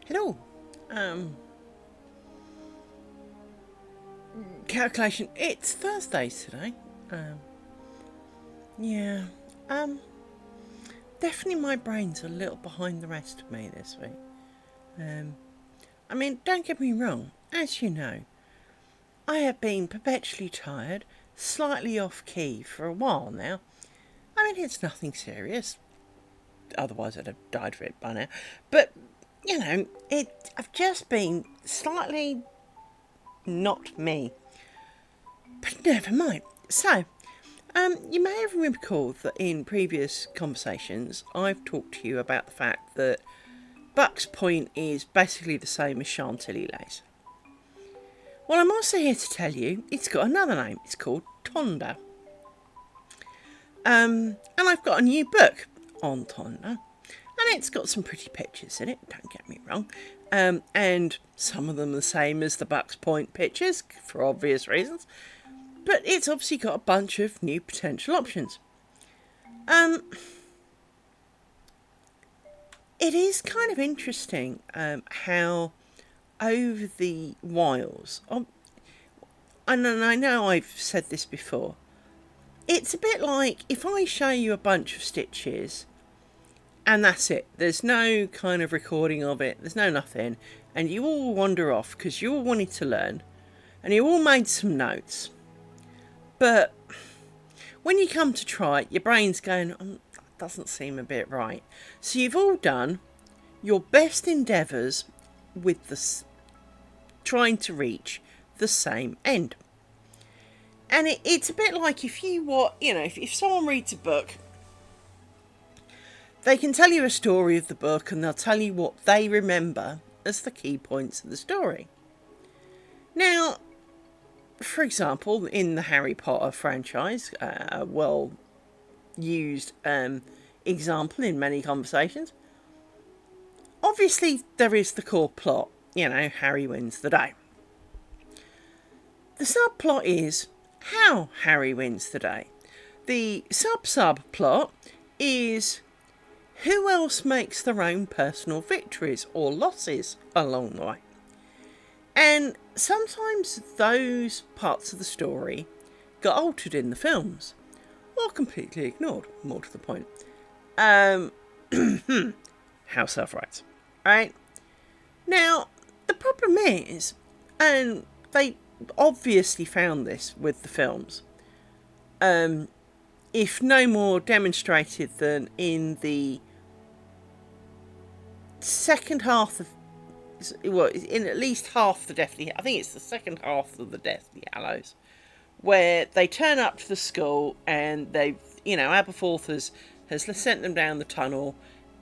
Hello. Calculation. It's Thursday today. Yeah. Um, Definitely my brain's a little behind the rest of me this week. I mean, don't get me wrong. As you know, I have been perpetually tired, slightly off key for a while now. I mean, it's nothing serious. Otherwise, I'd have died of it by now. But I've just been slightly not me. But never mind. So, you may have recalled that in previous conversations, I've talked to you about the fact that Buck's Point is basically the same as Chantilly lace. Well, I'm also here to tell you it's got another name. It's called Tonda. And I've got a new book on Tonda, and it's got some pretty pictures in it, don't get me wrong. And some of them the same as the Bucks Point pictures, for obvious reasons. But it's obviously got a bunch of new potential options. It is kind of interesting how over the whiles, and I know I've said this before, it's a bit like if I show you a bunch of stitches and that's it, there's no kind of recording of it, there's no nothing, and you all wander off because you all wanted to learn and you all made some notes. But when you come to try it, your brain's going, that doesn't seem a bit right. So you've all done your best endeavours with trying to reach the same end. And it's a bit like if someone reads a book, they can tell you a story of the book and they'll tell you what they remember as the key points of the story. Now, for example, in the Harry Potter franchise, a well-used example in many conversations, obviously there is the core plot. Harry wins the day. The subplot is how Harry wins the day. The sub-plot is who else makes their own personal victories or losses along the way. And sometimes those parts of the story got altered in the films, or completely ignored, more to the point. House of rights. Right? Now, the problem is, and they obviously found this with the films, if no more demonstrated than in the second half of, well, in at least half the Deathly, I think it's the second half of the Deathly Hallows, where they turn up to the school and they've, Aberforth has sent them down the tunnel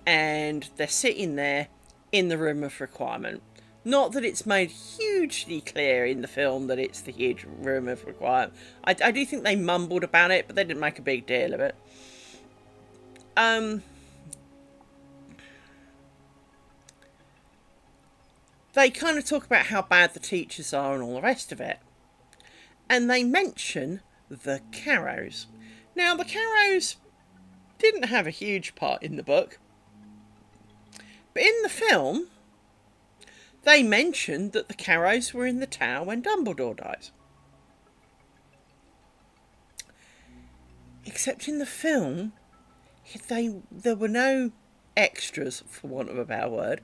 and they're sitting there in the room of requirement. Not that it's made hugely clear in the film that it's the huge room of requirement. I do think they mumbled about it, but they didn't make a big deal of it. They kind of talk about how bad the teachers are and all the rest of it. And they mention the Carrows. Now, the Carrows didn't have a huge part in the book. But in the film, they mentioned that the Carrows were in the tower when Dumbledore dies. Except in the film, there were no extras, for want of a better word,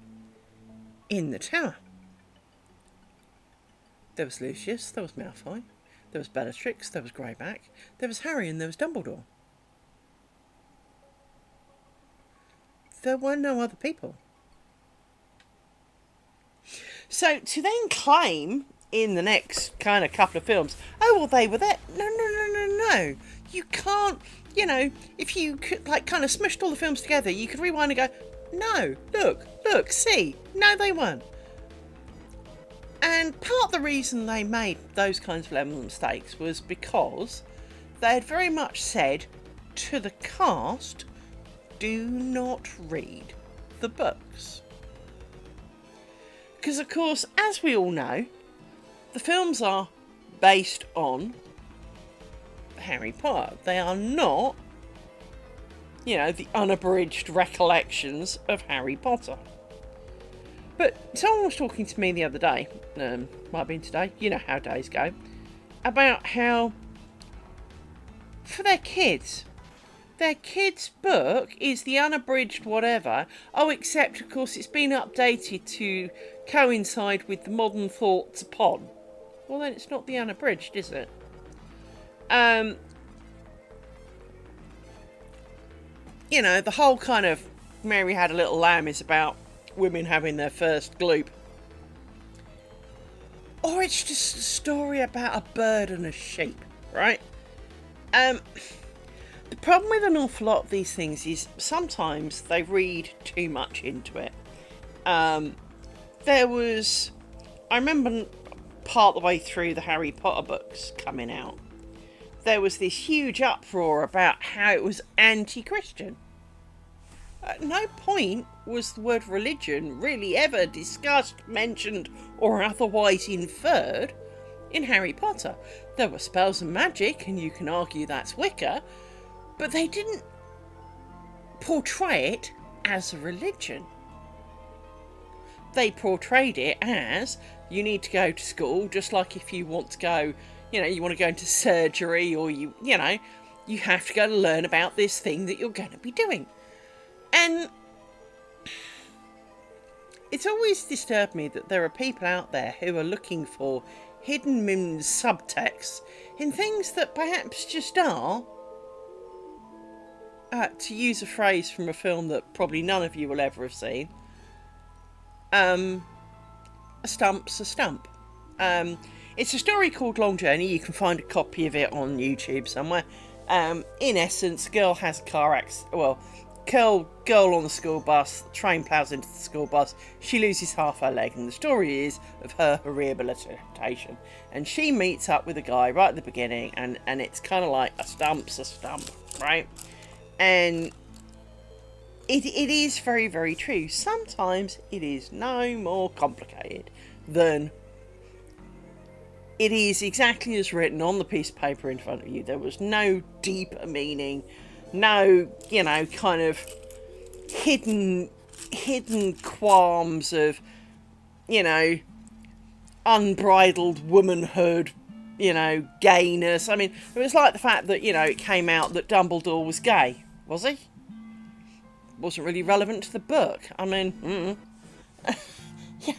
in the tower. There was Lucius, there was Malfoy, there was Bellatrix, there was Greyback, there was Harry, and there was Dumbledore. There were no other people. So to then claim in the next kind of couple of films, oh, well, they were there. No. You can't, if you could, kind of smushed all the films together, you could rewind and go, no, look, see, no, they weren't. And part of the reason they made those kinds of level mistakes was because they had very much said to the cast, do not read the books. Because, of course, as we all know, the films are based on Harry Potter. They are not, the unabridged recollections of Harry Potter. But someone was talking to me the other day, might have been today, you know how days go, about how for their kids book is the unabridged whatever. Oh, except of course it's been updated to coincide with the modern thoughts upon. Well, then it's not the unabridged, is it? You know, the whole kind of Mary Had a Little Lamb is about women having their first gloop. Or it's just a story about a bird and a sheep, right? The problem with an awful lot of these things is sometimes they read too much into it. I remember part of the way through the Harry Potter books coming out, there was this huge uproar about how it was anti-Christian. At no point was the word religion really ever discussed, mentioned, or otherwise inferred in Harry Potter. There were spells and magic, and you can argue that's Wicca, but they didn't portray it as a religion. They portrayed it as you need to go to school, just like if you want to go, you want to go into surgery, or you have to go to learn about this thing that you're going to be doing. And it's always disturbed me that there are people out there who are looking for hidden subtexts in things that perhaps just are, to use a phrase from a film that probably none of you will ever have seen, a stump's a stump. It's a story called Long Journey. You can find a copy of it on YouTube somewhere. In essence, a girl has a car accident. Well, girl on the school bus, the train ploughs into the school bus, she loses half her leg, and the story is of her rehabilitation. And she meets up with a guy right at the beginning, and it's kind of like a stump's a stump, right? And it is very, very true. Sometimes it is no more complicated than it is exactly as written on the piece of paper in front of you. There was no deeper meaning, no, kind of hidden qualms of, unbridled womanhood, gayness. I mean, it was like the fact that, it came out that Dumbledore was gay. Was he? Wasn't really relevant to the book. I mean, yeah.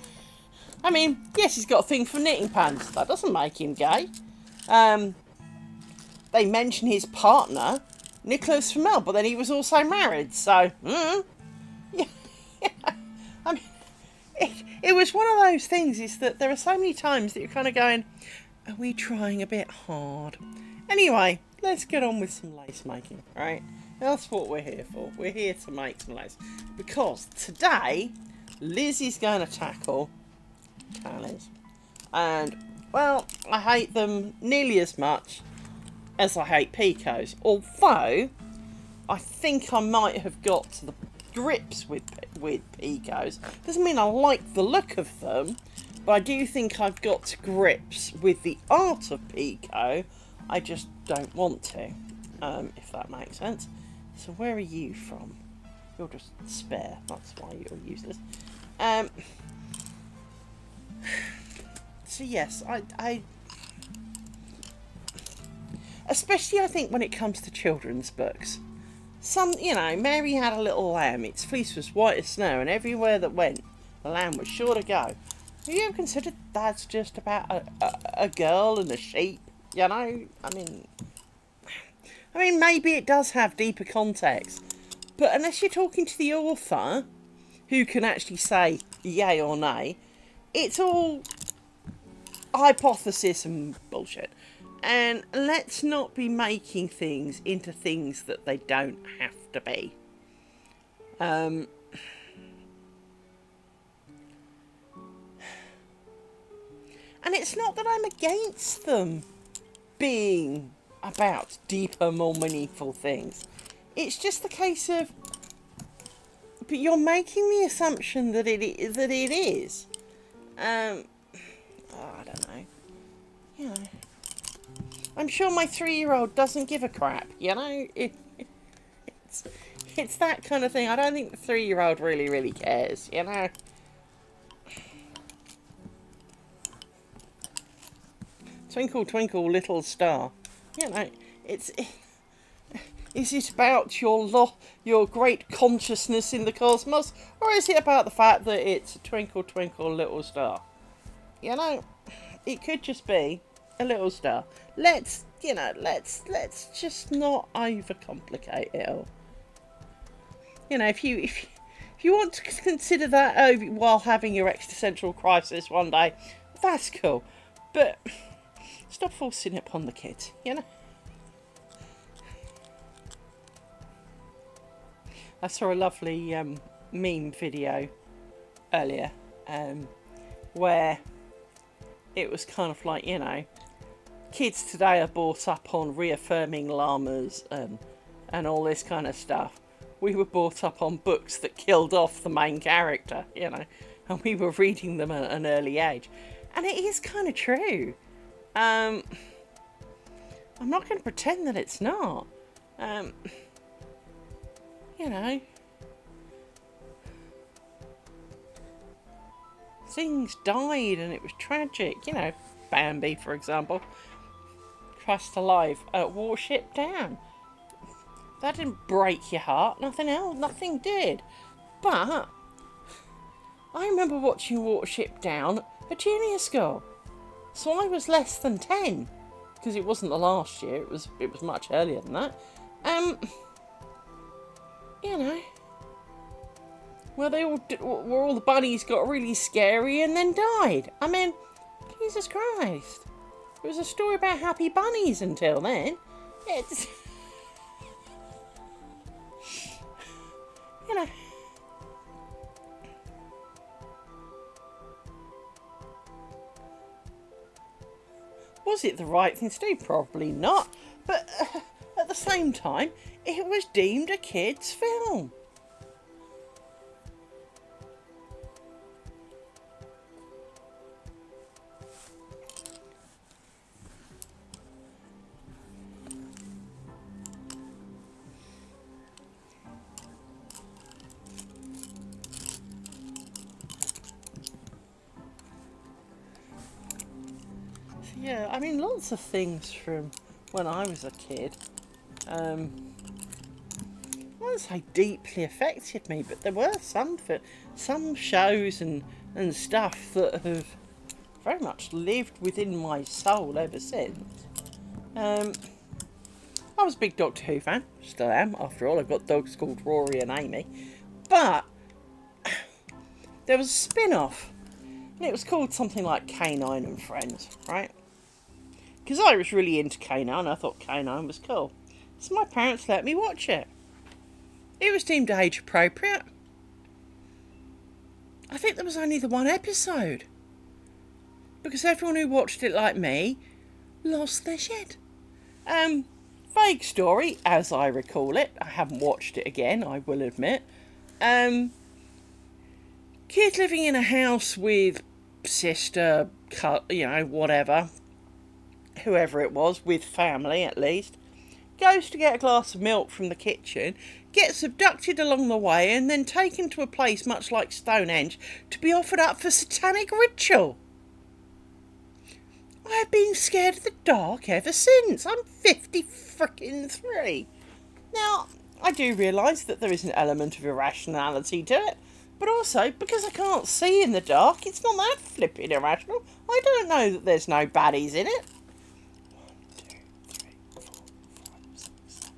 I mean, yes, he's got a thing for knitting pants. That doesn't make him gay. They mention his partner, Nicholas Flamel, but then he was also married. So, yeah. I mean, it was one of those things. Is that there are so many times that you're kind of going, "Are we trying a bit hard?" Anyway, let's get on with some lace making, right? That's what we're here for. We're here to make some lace. Because today, Liz is going to tackle tallies. And, well, I hate them nearly as much as I hate picots. Although, I think I might have got to the grips with picots. Doesn't mean I like the look of them, but I do think I've got to grips with the art of picot. I just don't want to, if that makes sense. So where are you from? You're just spare, that's why you're useless. So yes, I especially I think when it comes to children's books. Some, Mary Had a Little Lamb, its fleece was white as snow, and everywhere that went, the lamb was sure to go. Have you ever considered that's just about a girl and a sheep? I mean, maybe it does have deeper context, but unless you're talking to the author, who can actually say yay or nay, it's all hypothesis and bullshit. And let's not be making things into things that they don't have to be. And it's not that I'm against them being about deeper, more meaningful things. It's just the case of, but you're making the assumption that it is. I don't know. I'm sure my 3-year-old doesn't give a crap. It's that kind of thing. I don't think the 3-year-old really cares. Twinkle, twinkle, little star. You know, is it about your great consciousness in the cosmos, or is it about the fact that it's a twinkle, twinkle, little star? You know, it could just be a little star. Let's just not overcomplicate it all. You know, if you want to consider that over while having your existential crisis one day, that's cool. But stop forcing it upon the kids, you know. I saw a lovely meme video earlier where it was kind of like, you know, kids today are brought up on reaffirming llamas and all this kind of stuff. We were brought up on books that killed off the main character, you know, and we were reading them at an early age. And it is kind of true. I'm not going to pretend that it's not. You know, things died and it was tragic. You know, Bambi, for example, crashed alive at Warship Down. That didn't break your heart. Nothing else. Nothing did. But I remember watching Warship Down at junior school, so I was less than 10 because it wasn't the last year. It was much earlier than that. You know, where where all the bunnies got really scary and then died. I mean, Jesus Christ. It was a story about happy bunnies until then. It's, you know. Was it the right thing to do? Probably not. But at the same time, it was deemed a kid's film. Yeah, I mean, lots of things from when I was a kid. I won't say deeply affected me, but there were some shows and stuff that have very much lived within my soul ever since. I was a big Doctor Who fan, still am. After all, I've got dogs called Rory and Amy. But there was a spin-off, and it was called something like K9 and Friends, right? Because I was really into K9, I thought K9 was cool. So my parents let me watch it. It was deemed age appropriate. I think there was only the one episode, because everyone who watched it like me lost their shit. Vague story, as I recall it. I haven't watched it again, I will admit. Kid living in a house with sister, you know, whatever, whoever it was, with family at least, goes to get a glass of milk from the kitchen, gets abducted along the way, and then taken to a place much like Stonehenge to be offered up for satanic ritual. I have been scared of the dark ever since. I'm 53. Now, I do realise that there is an element of irrationality to it, but also, because I can't see in the dark, it's not that flipping irrational. I don't know that there's no baddies in it. 1, 2, 3, 4, 5, 6, 7.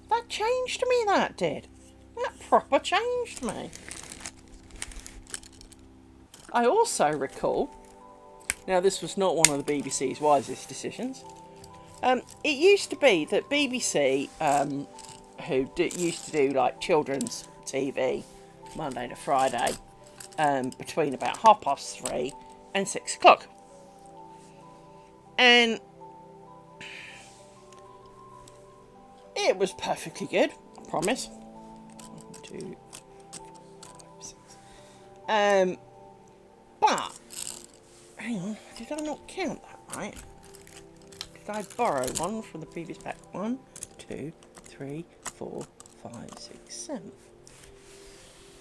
That changed me, that did. That proper changed me. I also recall, now this was not one of the BBC's wisest decisions, it used to be that BBC, who used to do like children's TV Monday to Friday, between about 3:30 and 6 o'clock. And it was perfectly good, I promise. 1, 2, 5, 6. But, hang on, did I not count that right? Did I borrow one from the previous pack? 1, 2, 3, 4, 5, 6, 7.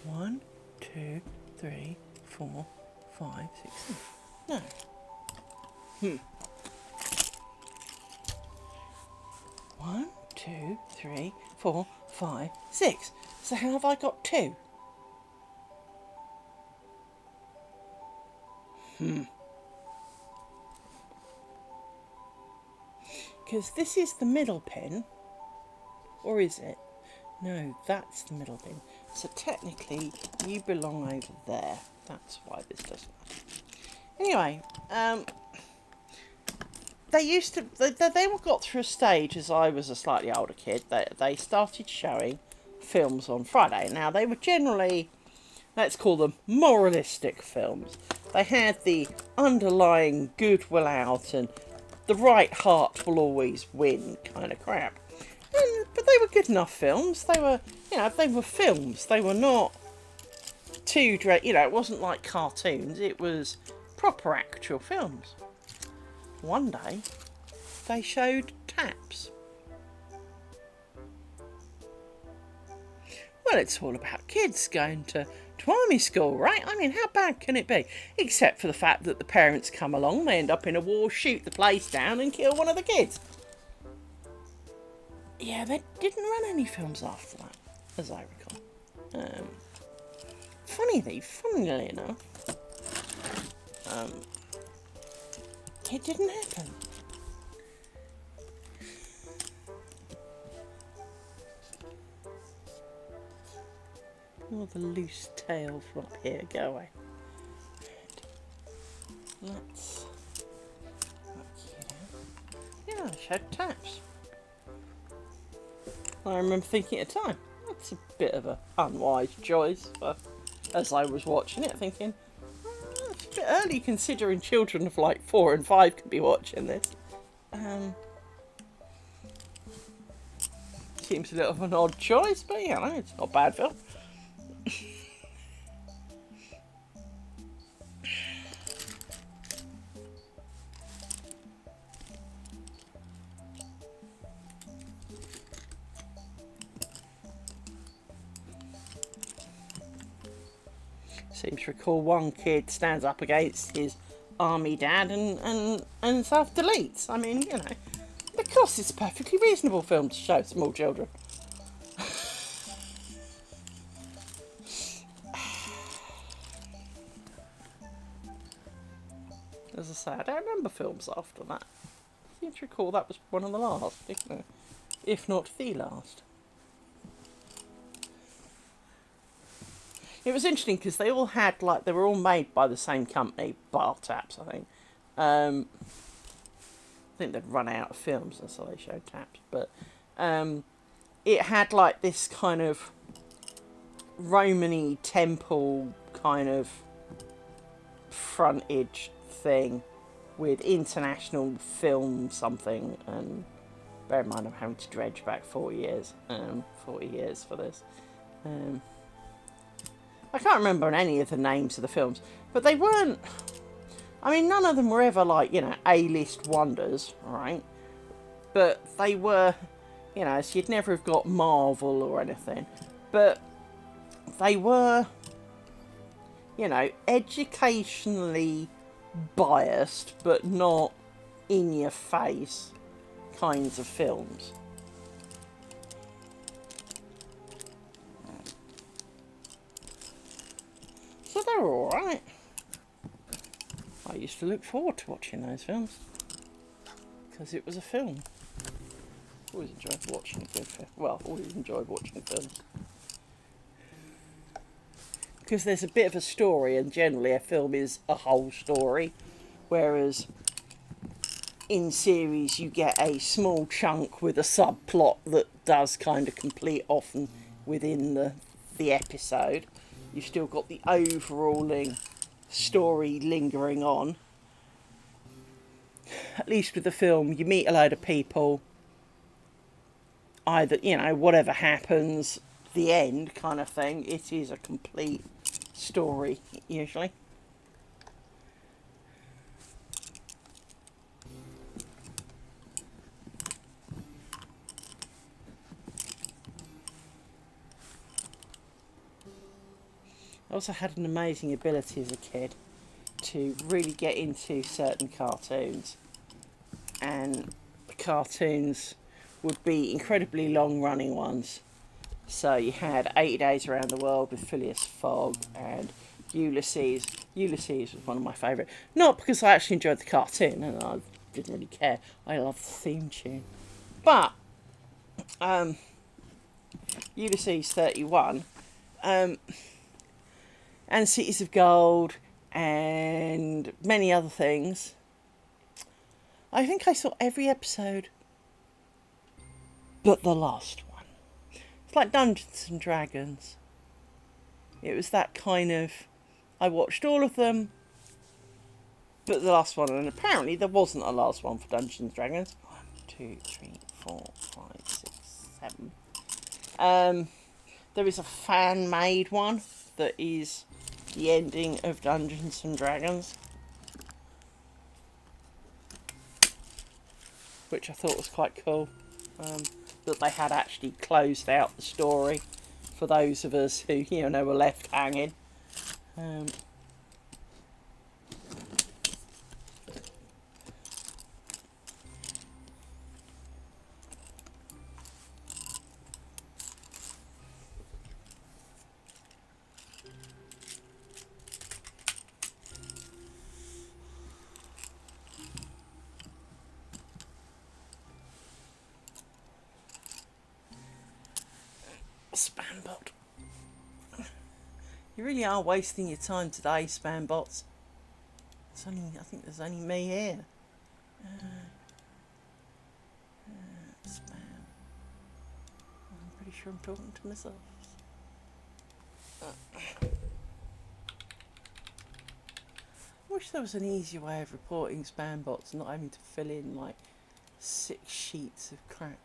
1, 2, 3, 4, 5, 6, 7. No. 1, 2, 3, 4, 5, 6. So how have I got 2? Because this is the middle pin. Or is it? No, that's the middle pin. So technically, you belong over there. That's why this doesn't matter. Anyway, they used to... They got through a stage as I was a slightly older kid. They started showing films on Friday. Now, they were generally... Let's call them moralistic films. They had the underlying goodwill out and the right heart will always win kind of crap. But they were good enough films. They were, they were films. They were not too it wasn't like cartoons. It was proper actual films. One day, they showed taps. Well, it's all about kids going to army school, right? I mean, how bad can it be? Except for the fact that the parents come along, they end up in a war, shoot the place down and kill one of the kids. Yeah, they didn't run any films after that, as I recall. Funnily enough, it didn't happen. Oh, the loose tail from up here, go away. Let's yeah, I showed taps. I remember thinking at the time, that's a bit of an unwise choice, but as I was watching it, thinking, it's a bit early considering children of like 4 and 5 could be watching this. Seems a little of an odd choice, but it's not a bad film. Seems to recall one kid stands up against his army dad and self-deletes. I mean, because it's a perfectly reasonable film to show small children. As I say, I don't remember films after that. I seem to recall that was one of the last, if not the last. It was interesting because they all had, they were all made by the same company, Bar Taps, I think. I think they'd run out of films, and so they showed Taps. But it had, this kind of Romany temple kind of frontage thing with international film something. And bear in mind, I'm having to dredge back 40 years for this. I can't remember any of the names of the films, but they weren't... I mean, none of them were ever, A-list wonders, right? But they were, so you'd never have got Marvel or anything. But they were, educationally biased, but not in-your-face kinds of films. So they're alright. I used to look forward to watching those films. Because it was a film. Always enjoyed watching a good film. Well, always enjoyed watching films. Because there's a bit of a story, and generally a film is a whole story. Whereas in series you get a small chunk with a subplot that does kind of complete often within the episode. You've still got the overalling story lingering on. At least with the film, you meet a load of people. Either, whatever happens, the end kind of thing. It is a complete story, usually. I also had an amazing ability as a kid to really get into certain cartoons, and the cartoons would be incredibly long-running ones. So you had 80 Days Around the World with Phileas Fogg and Ulysses. Ulysses was one of my favourite. Not because I actually enjoyed the cartoon, and I didn't really care. I loved the theme tune. But Ulysses 31 and Cities of Gold and many other things. I think I saw every episode but the last one. It's like Dungeons and Dragons. It was that kind of... I watched all of them but the last one, and apparently there wasn't a last one for Dungeons and Dragons. 1, 2, 3, 4, 5, 6, 7. There is a fan-made one that is the ending of Dungeons and Dragons, which I thought was quite cool. That they had actually closed out the story for those of us who, were left hanging. Spam bot. You really are wasting your time today, spam bots. I think there's only me here. Spam. I'm pretty sure I'm talking to myself. I wish there was an easier way of reporting spam bots, not having to fill in like 6 sheets of crap.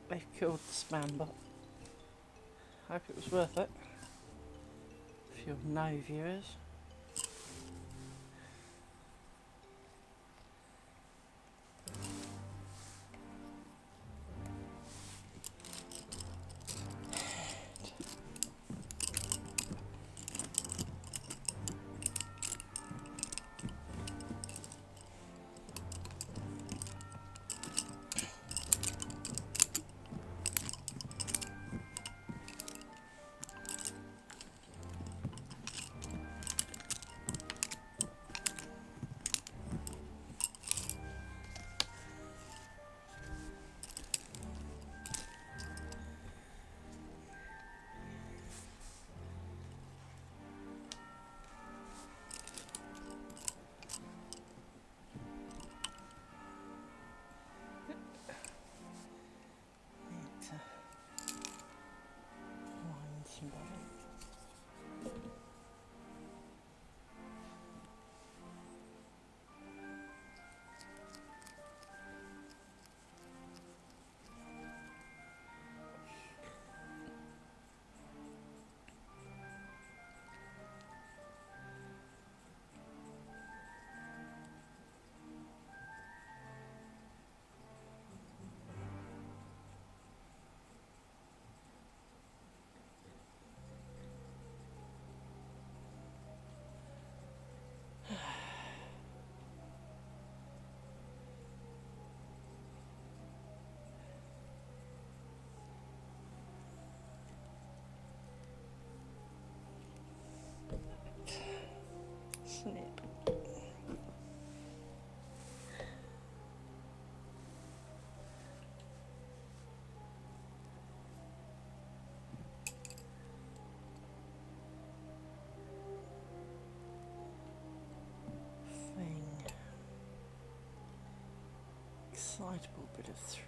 They've killed the spam bot. Hope it was worth it. If you're no viewers. slidable bit of thread.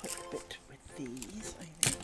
Quick bit with these, I think.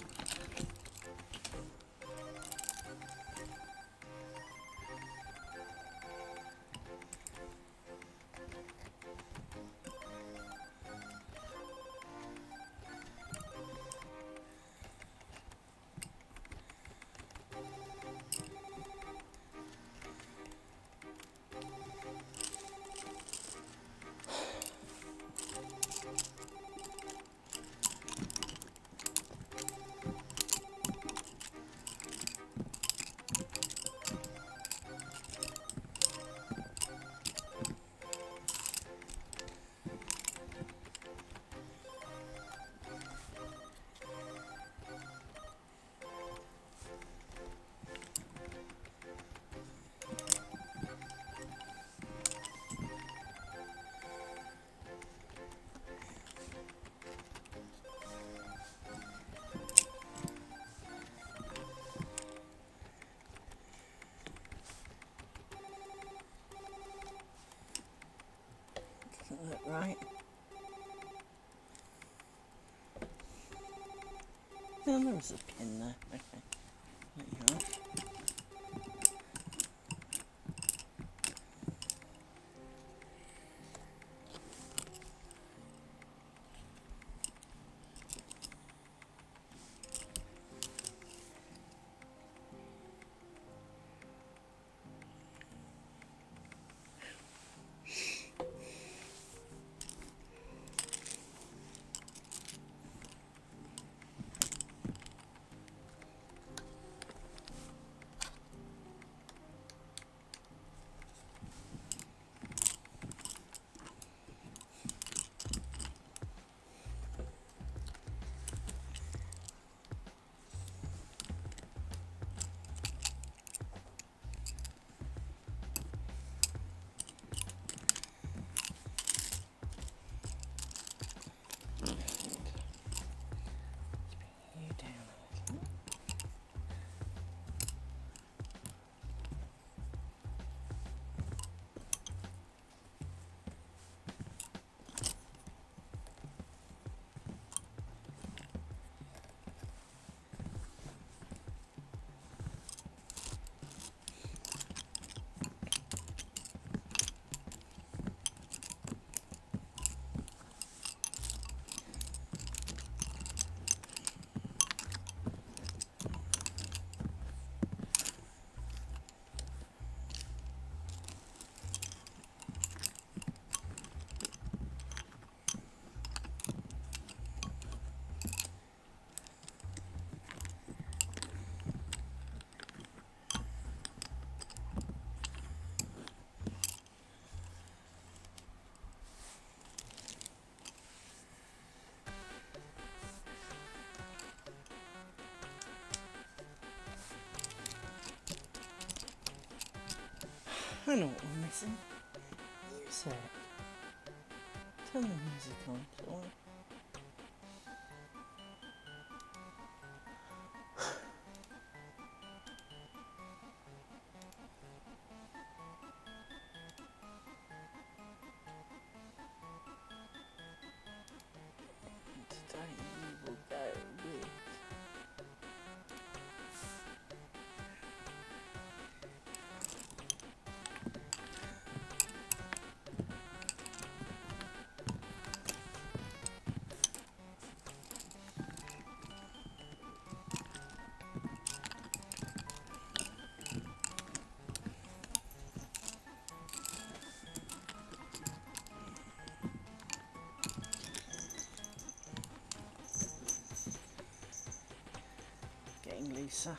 Doesn't look right. No, there was a pin there. Okay. There you are. I know what we're missing. Use it. Turn the music on, shall we? we will go with getting looser.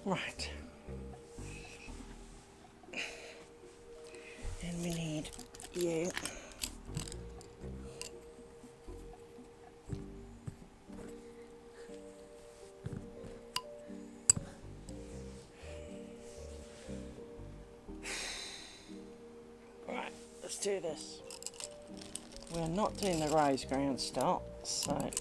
right. And we need you. Right, let's do this. We're not doing the rose ground start, so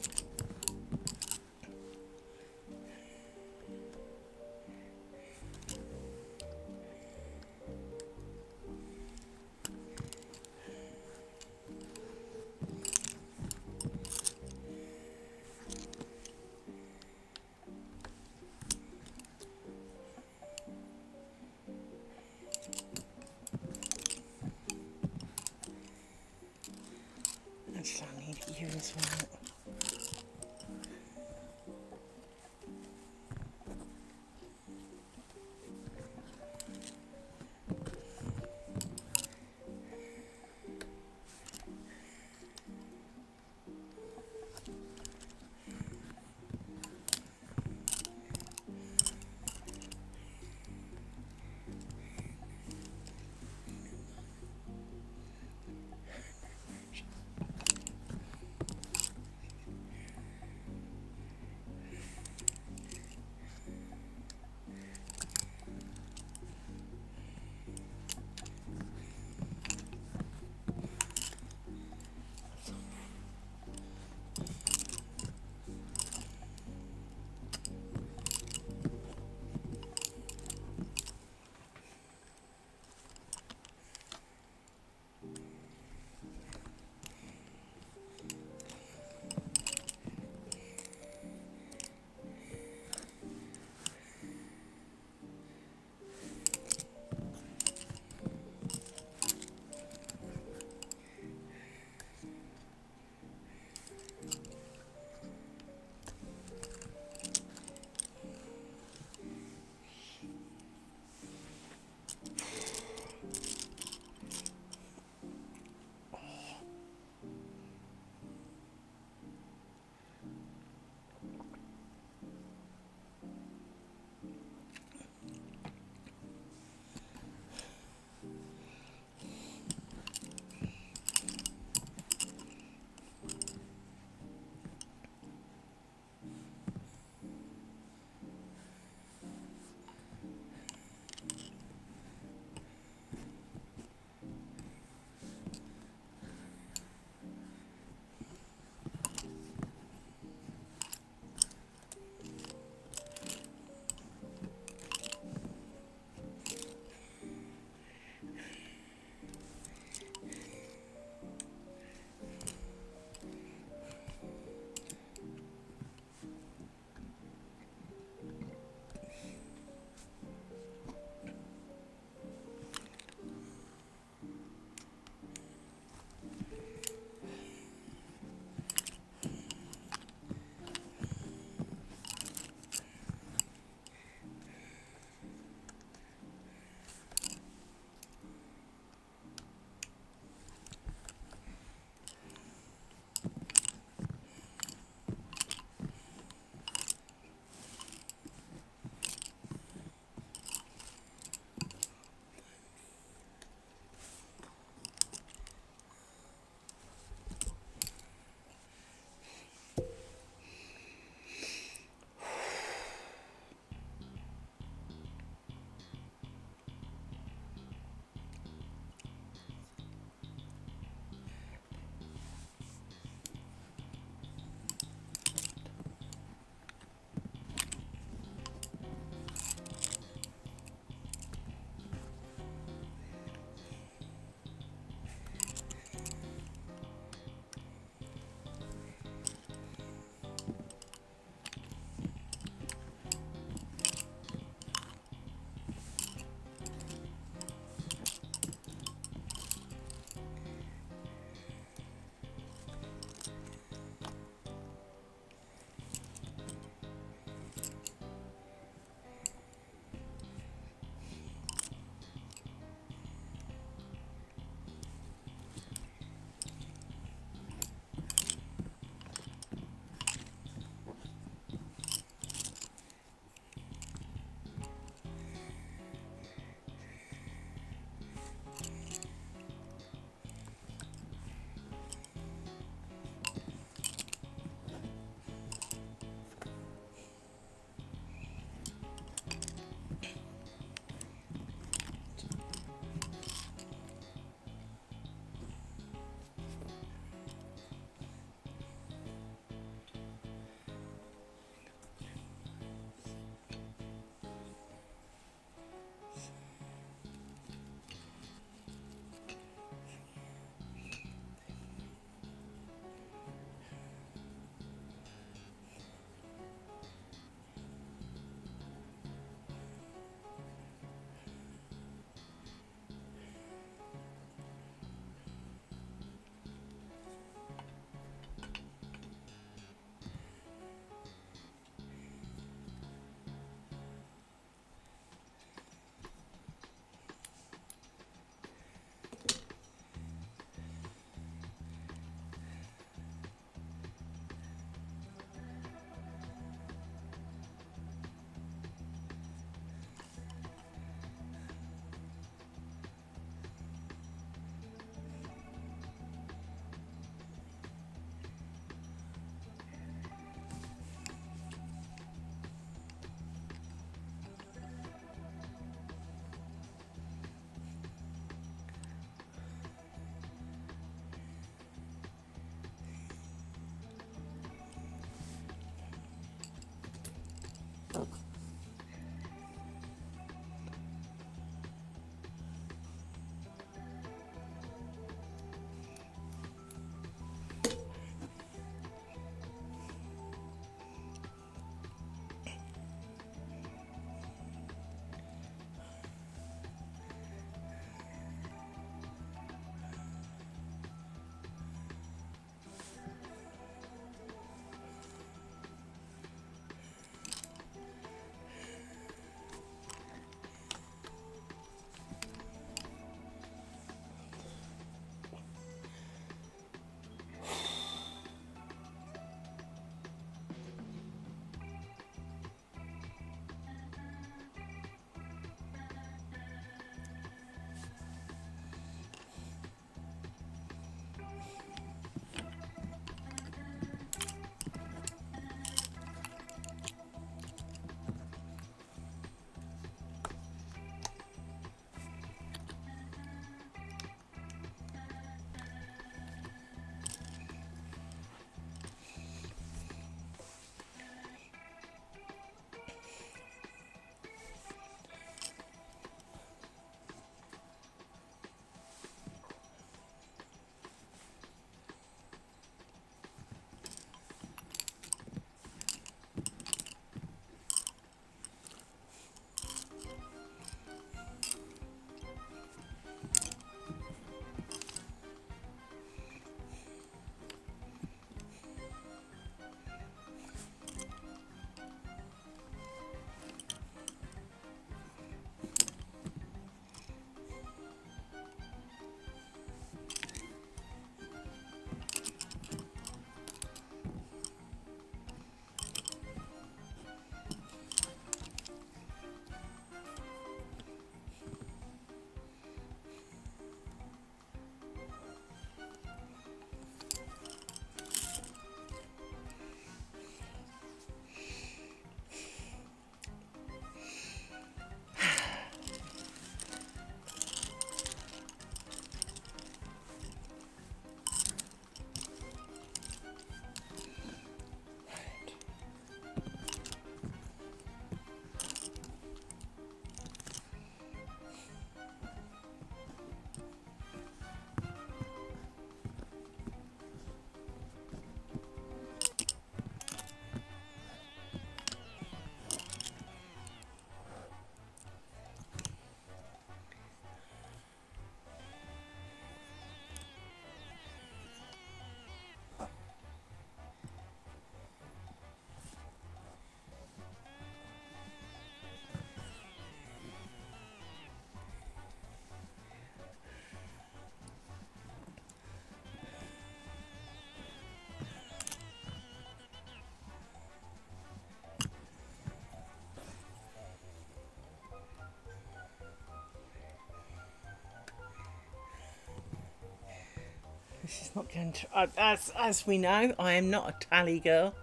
This is not going to... as we know, I am not a tally girl.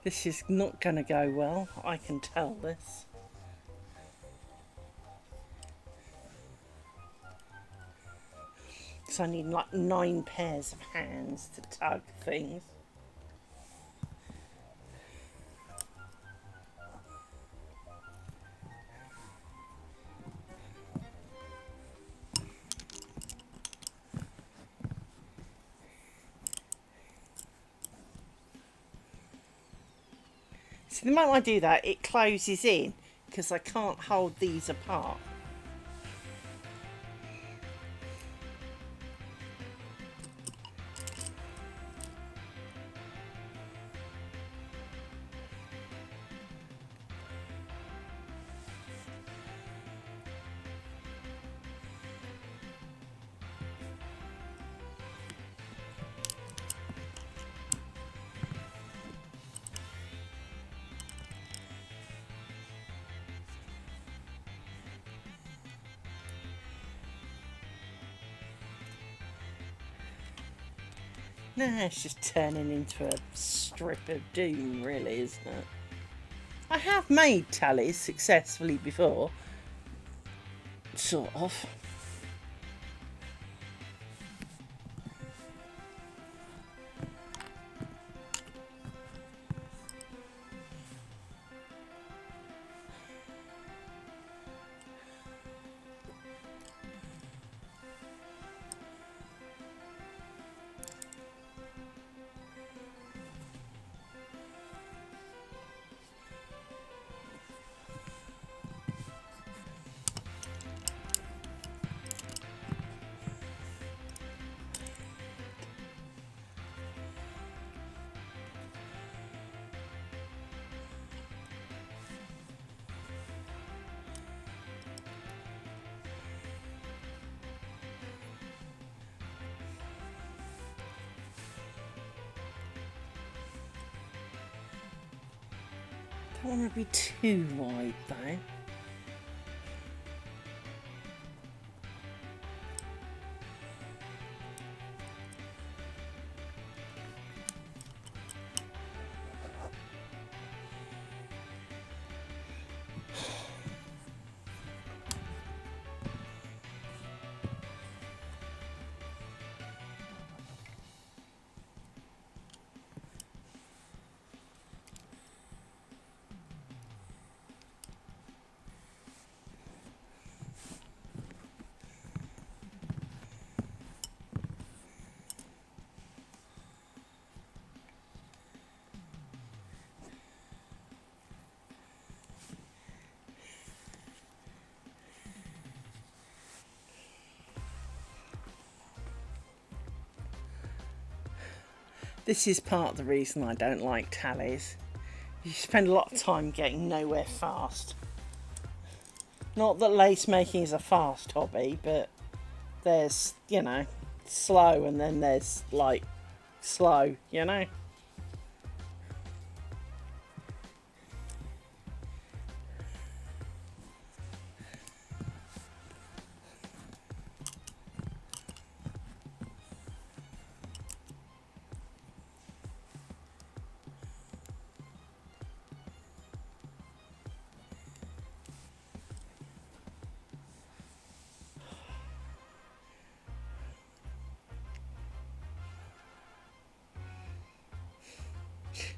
This is not going to go well. I can tell this. So I need like 9 pairs of hands to tug things. So the moment I do that, it closes in because I can't hold these apart. Nah, it's just turning into a strip of doom, really, isn't it? I have made tallies successfully before. Sort of. Don't want to be too wide though. This is part of the reason I don't like tallies. You spend a lot of time getting nowhere fast. Not that lace making is a fast hobby, but there's, you know, slow and then there's like slow, you know?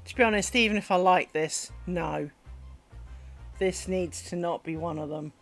To be honest, even if I like this, no. This needs to not be one of them.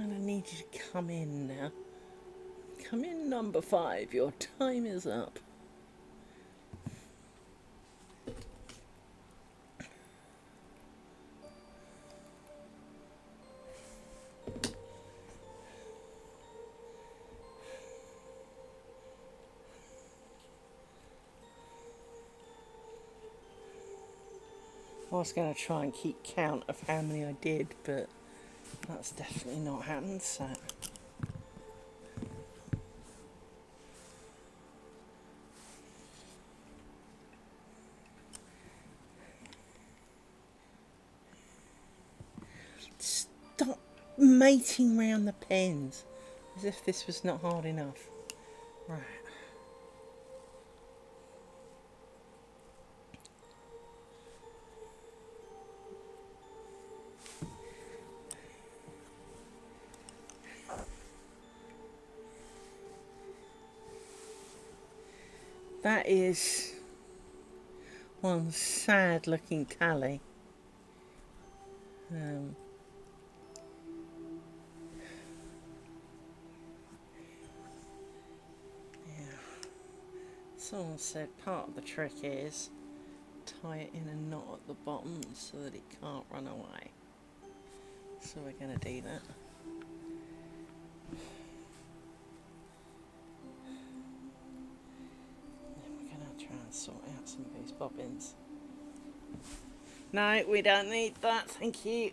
kind of need you to come in now. Come in, number 5. Your time is up. I was going to try and keep count of how many I did, but that's definitely not happened, so... Stop mating round the pins, as if this was not hard enough. Right. That is one sad looking tally. Yeah. Someone said part of the trick is tie it in a knot at the bottom so that it can't run away. So we're going to do that. Then we're going to try and sort out some of these bobbins. No, we don't need that, thank you.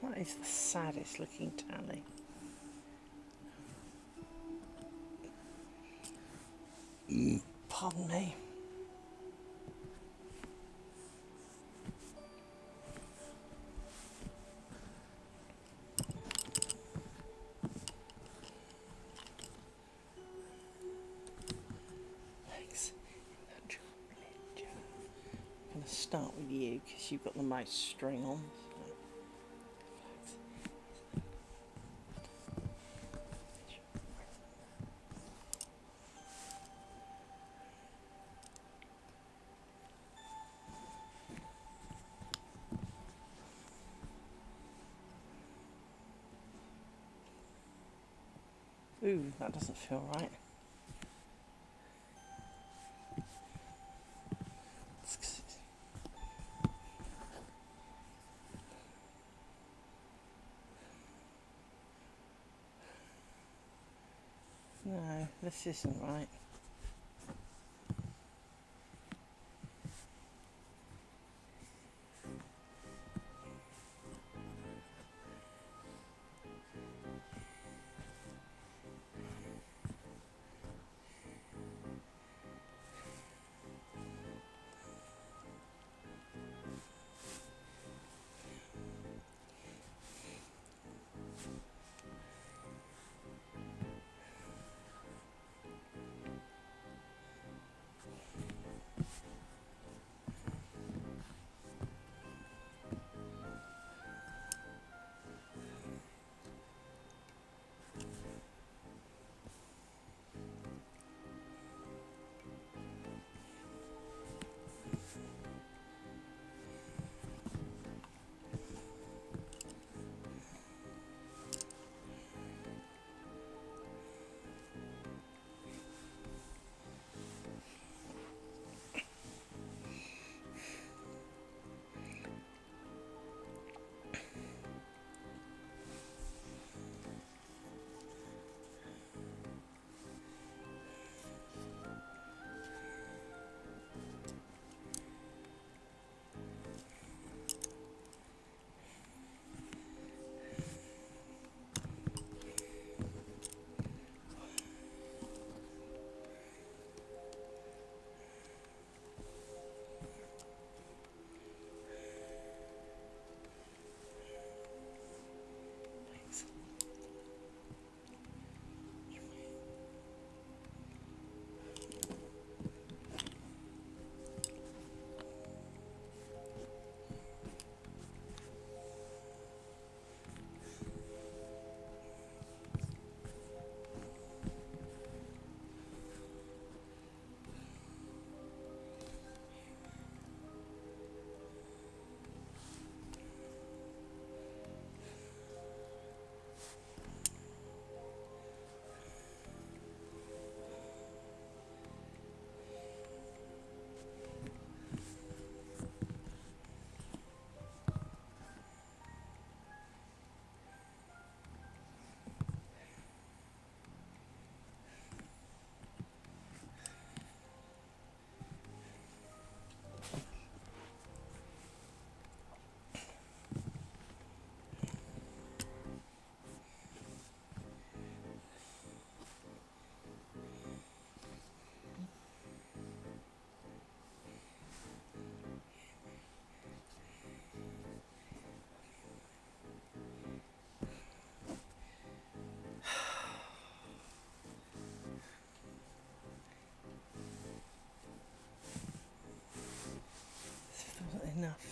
That is the saddest looking tally. Pardon me. Thanks. I'm going to start with you because you've got the most string on. Ooh, that doesn't feel right. No, this isn't right.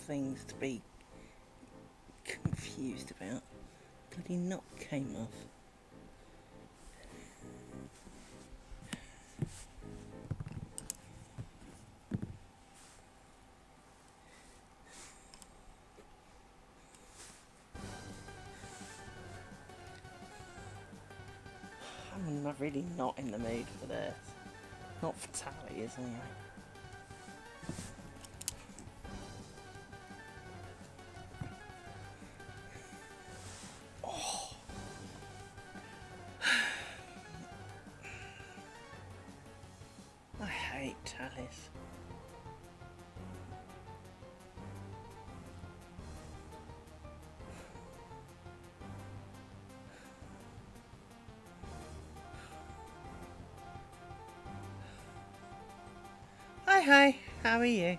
things to be confused about. Bloody knot came off. I'm really not in the mood for this. Not for tallies, anyway. Oh. I hate tallies. Hi, how are you?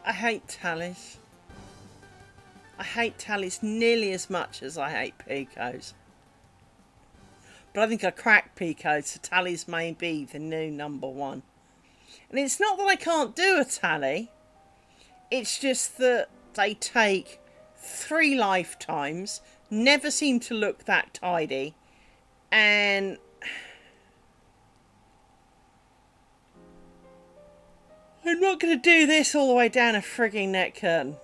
I hate tallies. I hate tallies nearly as much as I hate picots. But I think I cracked picots, so tallies may be the new number one. And it's not that I can't do a tally. It's just that they take 3 lifetimes, never seem to look that tidy, and I'm not going to do this all the way down a frigging neck curtain.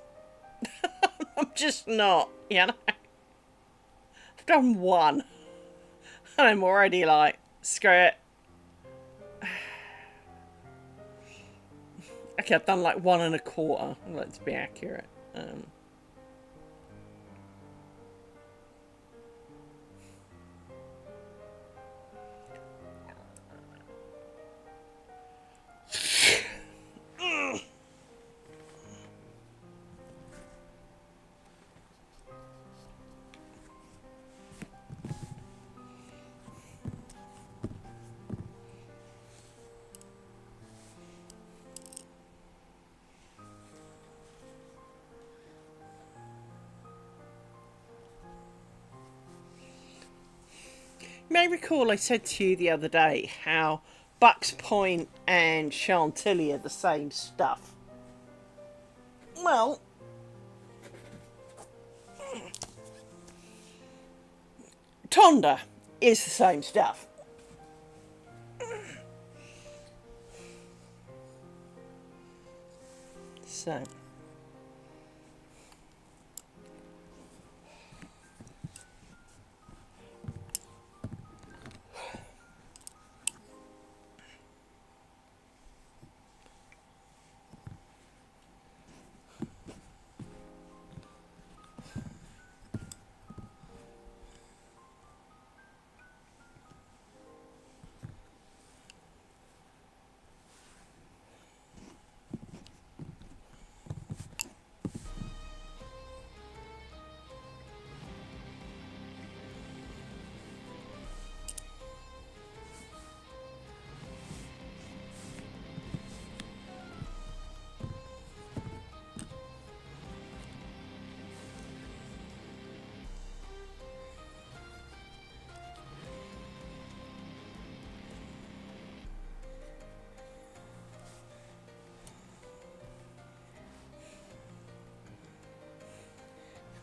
I'm just not, you know. I've done one. And I'm already like, screw it. Okay, I've done like 1 1/4. I'd like to be accurate. You may recall I said to you the other day how Bucks Point and Chantilly are the same stuff. Well, Tonda is the same stuff. So,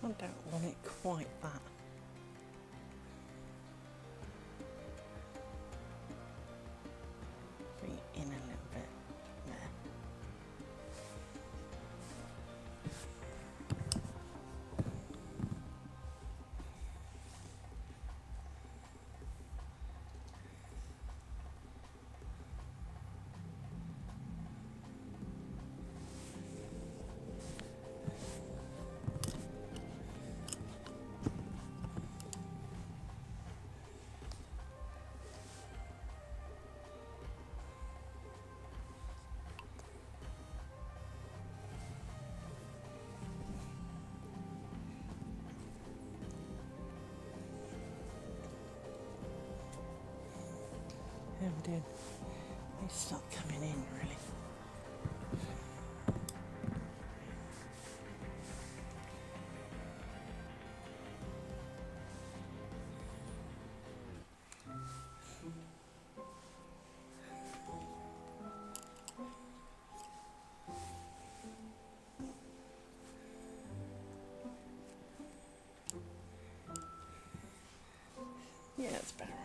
I don't want it quite that. Bring it in a little bit there. Yeah, I'm doing. It's not coming in really. better, right?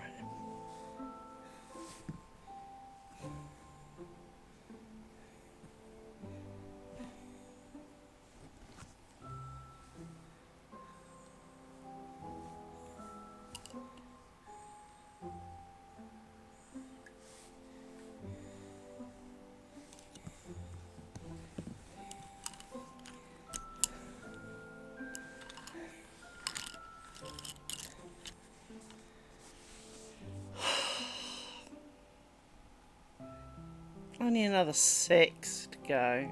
Only another 6 to go.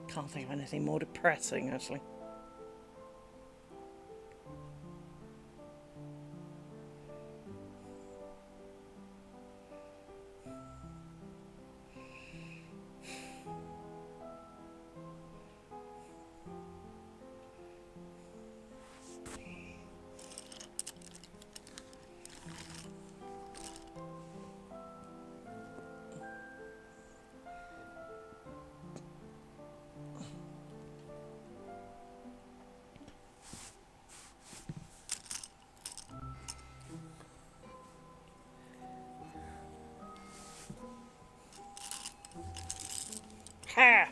Can't think of anything more depressing, actually. Ha!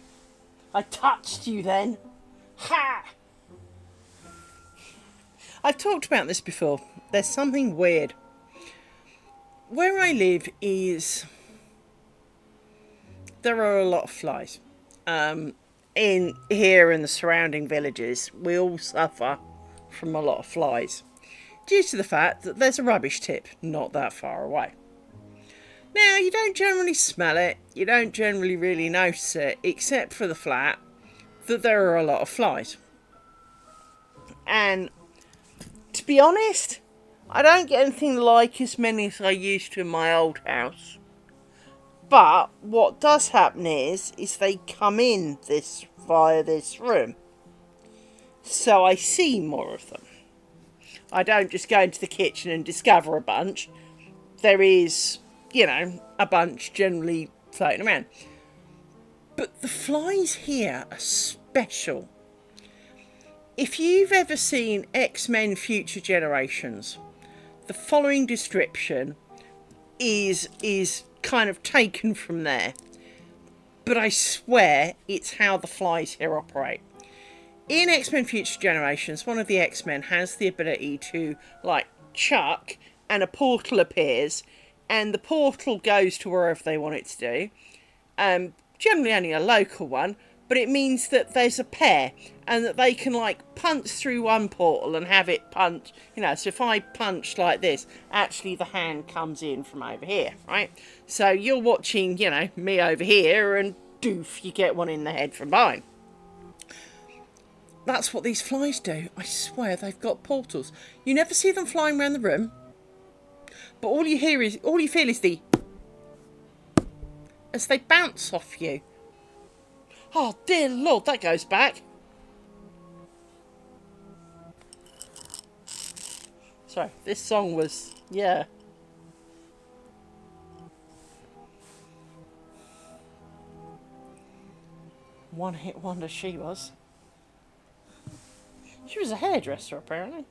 I touched you then. Ha! I've talked about this before. There's something weird. Where I live there are a lot of flies. In here in the surrounding villages, we all suffer from a lot of flies due to the fact that there's a rubbish tip not that far away. Now, you don't generally smell it, you don't generally really notice it, except for the fact that there are a lot of flies. And to be honest, I don't get anything like as many as I used to in my old house. But what does happen is they come in via this room. So I see more of them. I don't just go into the kitchen and discover a bunch. There is, a bunch generally floating around. But the flies here are special. If you've ever seen X-Men Future Generations, the following description is kind of taken from there. But I swear it's how the flies here operate. In X-Men Future Generations, one of the X-Men has the ability to, chuck, and a portal appears, and the portal goes to wherever they want it to do. Generally only a local one, but it means that there's a pair, and that they can, punch through one portal and have it punch, so if I punch like this, actually the hand comes in from over here, right? So you're watching, me over here, and doof, you get one in the head from behind. That's what these flies do. I swear they've got portals. You never see them flying around the room, but all you feel is as they bounce off you. Oh dear Lord, that goes back. Sorry, this song was, yeah. One hit wonder she was. She was a hairdresser, apparently.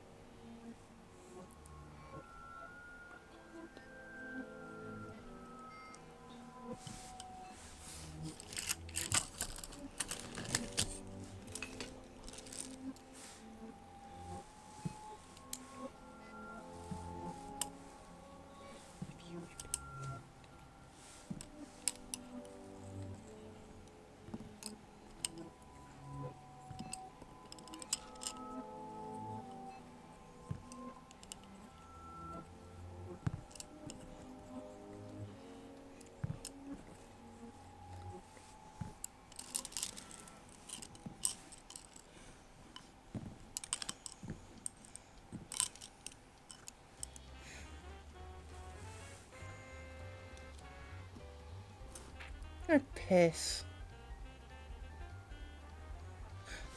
Oh, piss.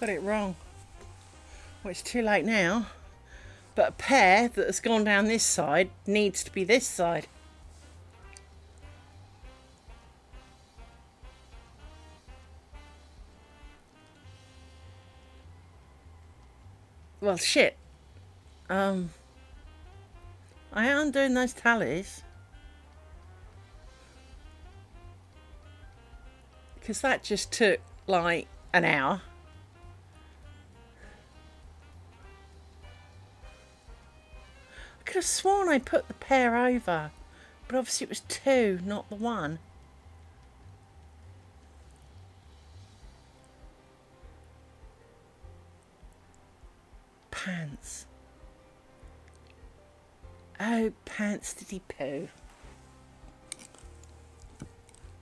Got it wrong. Well, it's too late now. But a pear that has gone down this side needs to be this side. Well, shit. I am doing those tallies. Because that just took like an hour. I could have sworn I put the pair over. But obviously it was two, not the one. Pants. Oh, pants did he poo?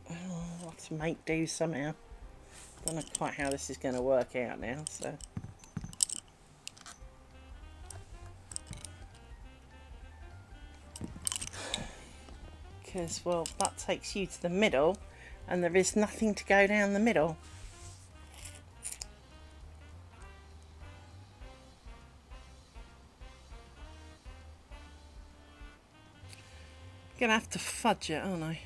Oh, I'll have to make do somehow. Don't know quite how this is going to work out now, so. Because, well, that takes you to the middle, and there is nothing to go down the middle. Gonna have to fudge it, aren't I?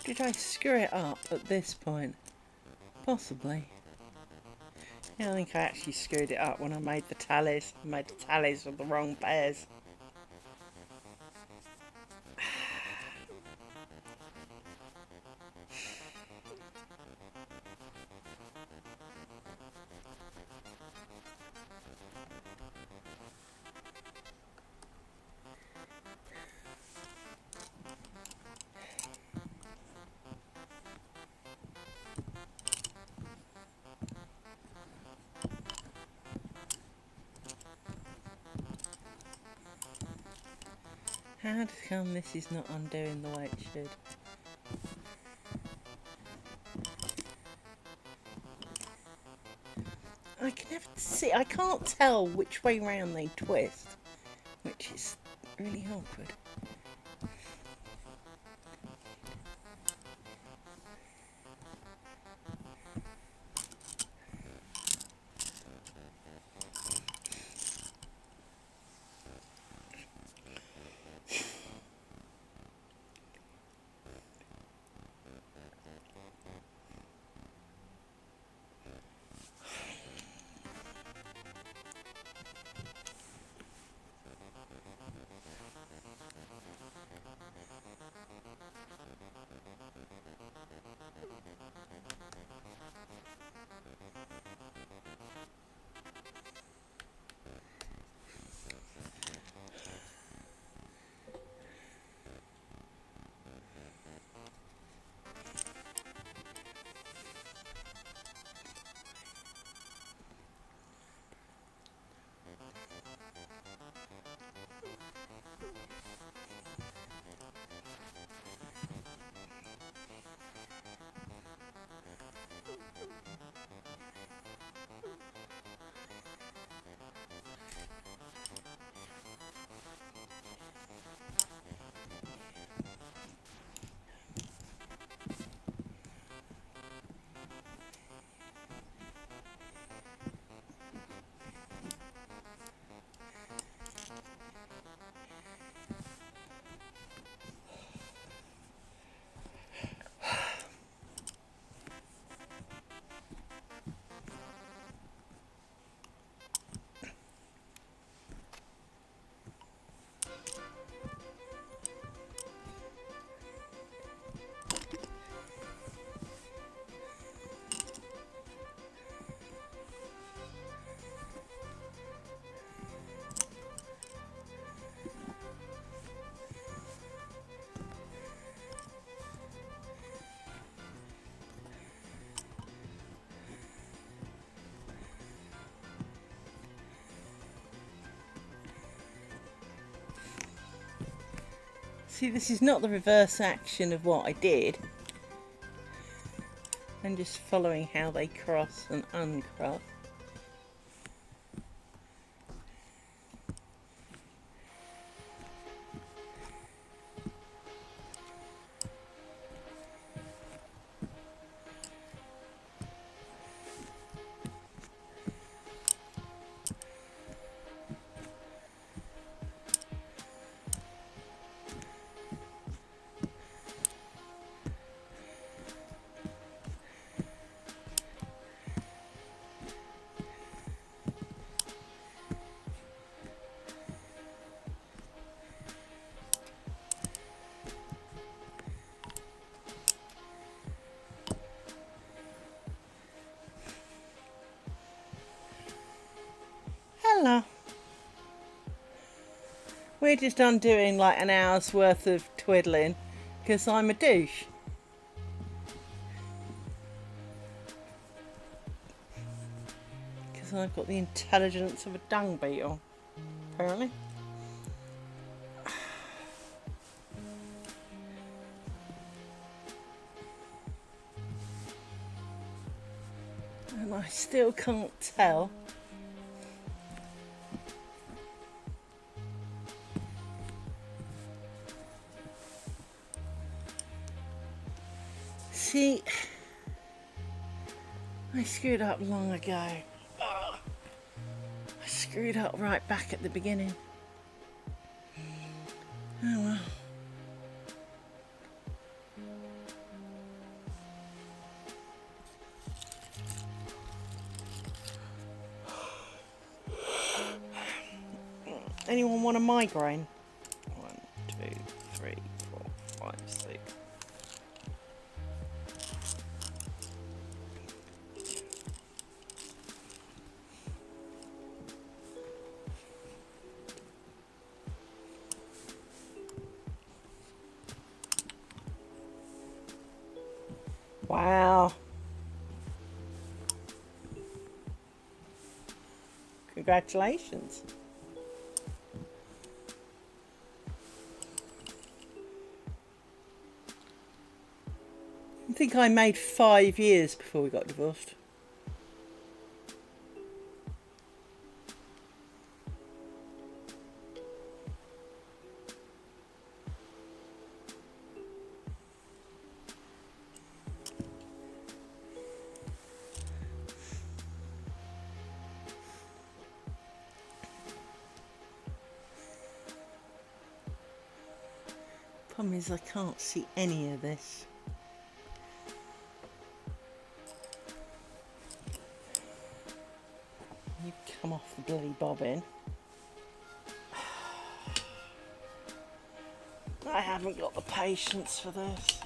Did I screw it up at this point? Possibly. Yeah, I think I actually screwed it up when I made the tallies. I made the tallies with the wrong pairs. How come this is not undoing the way it should? I can never see, I can't tell which way round they twist, which is really awkward. See, this is not the reverse action of what I did. I'm just following how they cross and uncross. Hello. We're just undoing like an hour's worth of twiddling because I'm a douche. Because I've got the intelligence of a dung beetle, apparently. And I still can't tell. See, I screwed up long ago. Oh, I screwed up right back at the beginning. Oh well. Anyone want a migraine? 1, 2, 3, 4, 5, 6. Wow. Congratulations. I think I made 5 years before we got divorced. Problem is I can't see any of this. You come off the bloody bobbin. I haven't got the patience for this.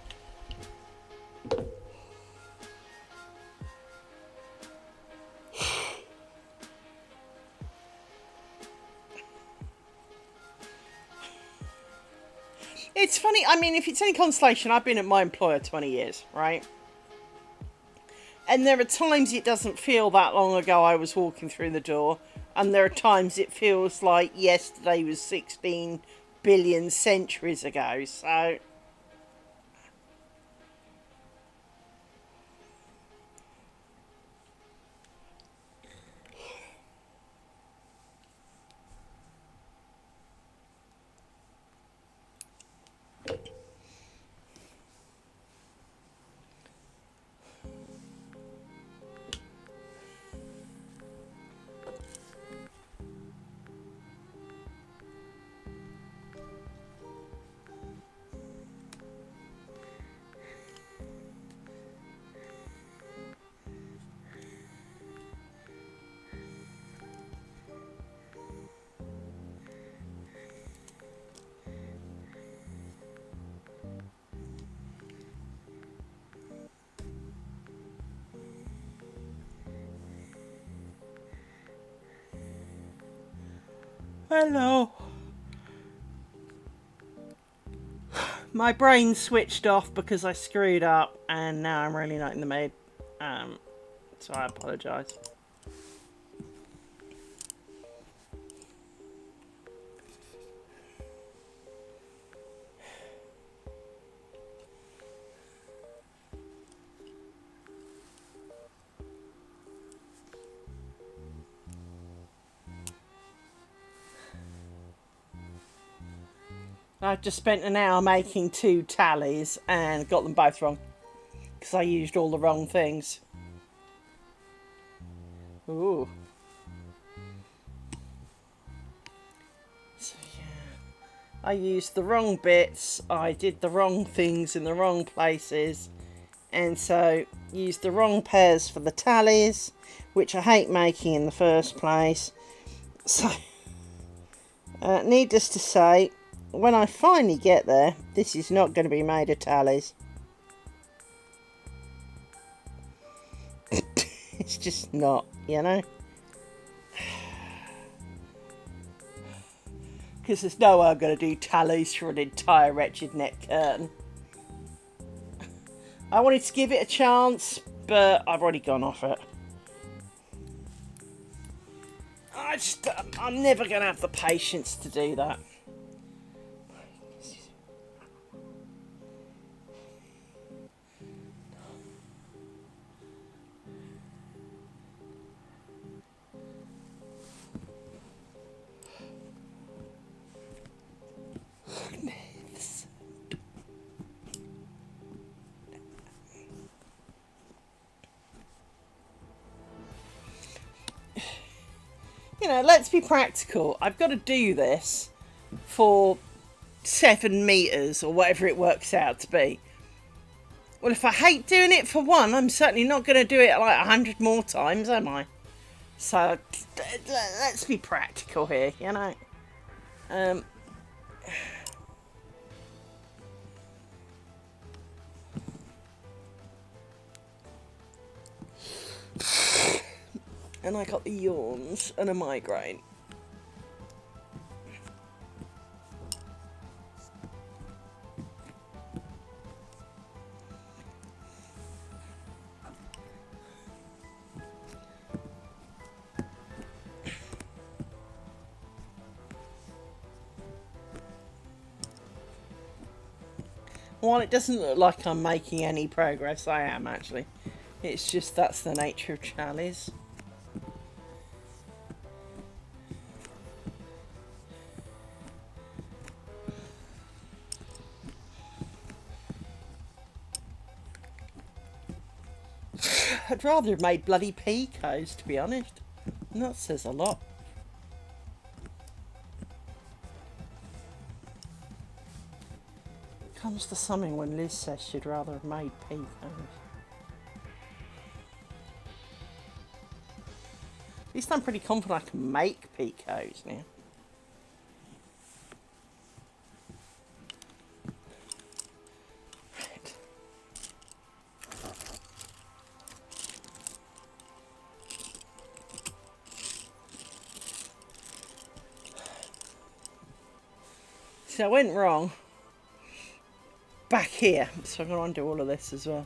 It's funny, I mean, if it's any consolation, I've been at my employer 20 years, right? And there are times it doesn't feel that long ago I was walking through the door, and there are times it feels like yesterday was 16 billion centuries ago, so... Hello. My brain switched off because I screwed up, and now I'm really not in the mood. So I apologise. I've just spent an hour making 2 tallies and got them both wrong because I used all the wrong things. Ooh. So yeah, I used the wrong bits, I did the wrong things in the wrong places, and so used the wrong pairs for the tallies, which I hate making in the first place. So, needless to say, when I finally get there, this is not going to be made of tallies. It's just not, you know? Because there's no way I'm going to do tallies for an entire Wretched neck curtain. I wanted to give it a chance, but I've already gone off it. I'm never going to have the patience to do that. You know, let's be practical. I've got to do this for 7 meters or whatever it works out to be. Well, if I hate doing it for one, I'm certainly not going to do it like 100 more times, am I? So, let's be practical here, you know. And I got the yawns and a migraine. While it doesn't look like I'm making any progress, I am actually. It's just that's the nature of tallies. I'd rather have made bloody picots, to be honest. And that says a lot. Comes to something when Liz says she'd rather have made picots. At least I'm pretty confident I can make picots now. Right. So I went wrong back here, so I'm going to undo all of this as well.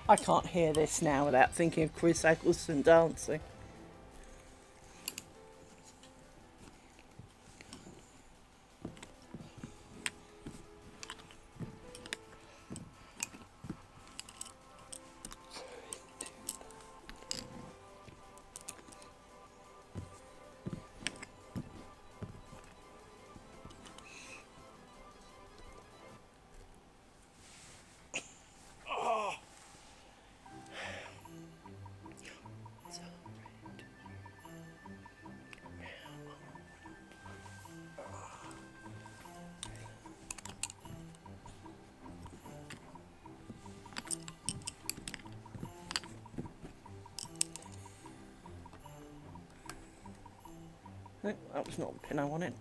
I can't hear this now without thinking of Chris Eccleston dancing. No, that was not the pin I wanted.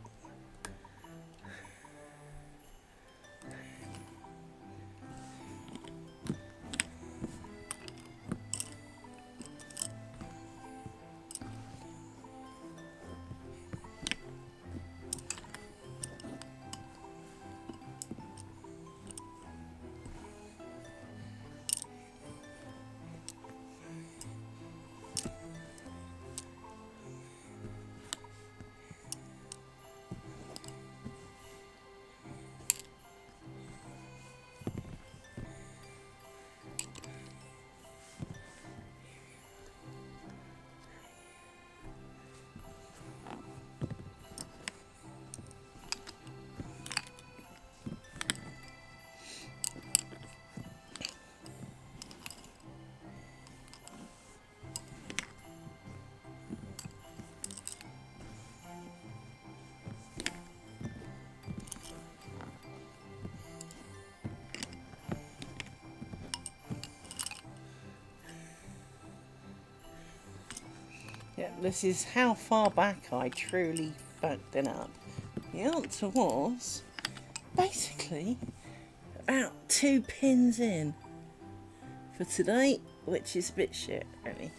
Yeah, this is how far back I truly fucked it up. The answer was basically about 2 pins in for today, which is a bit shit, really.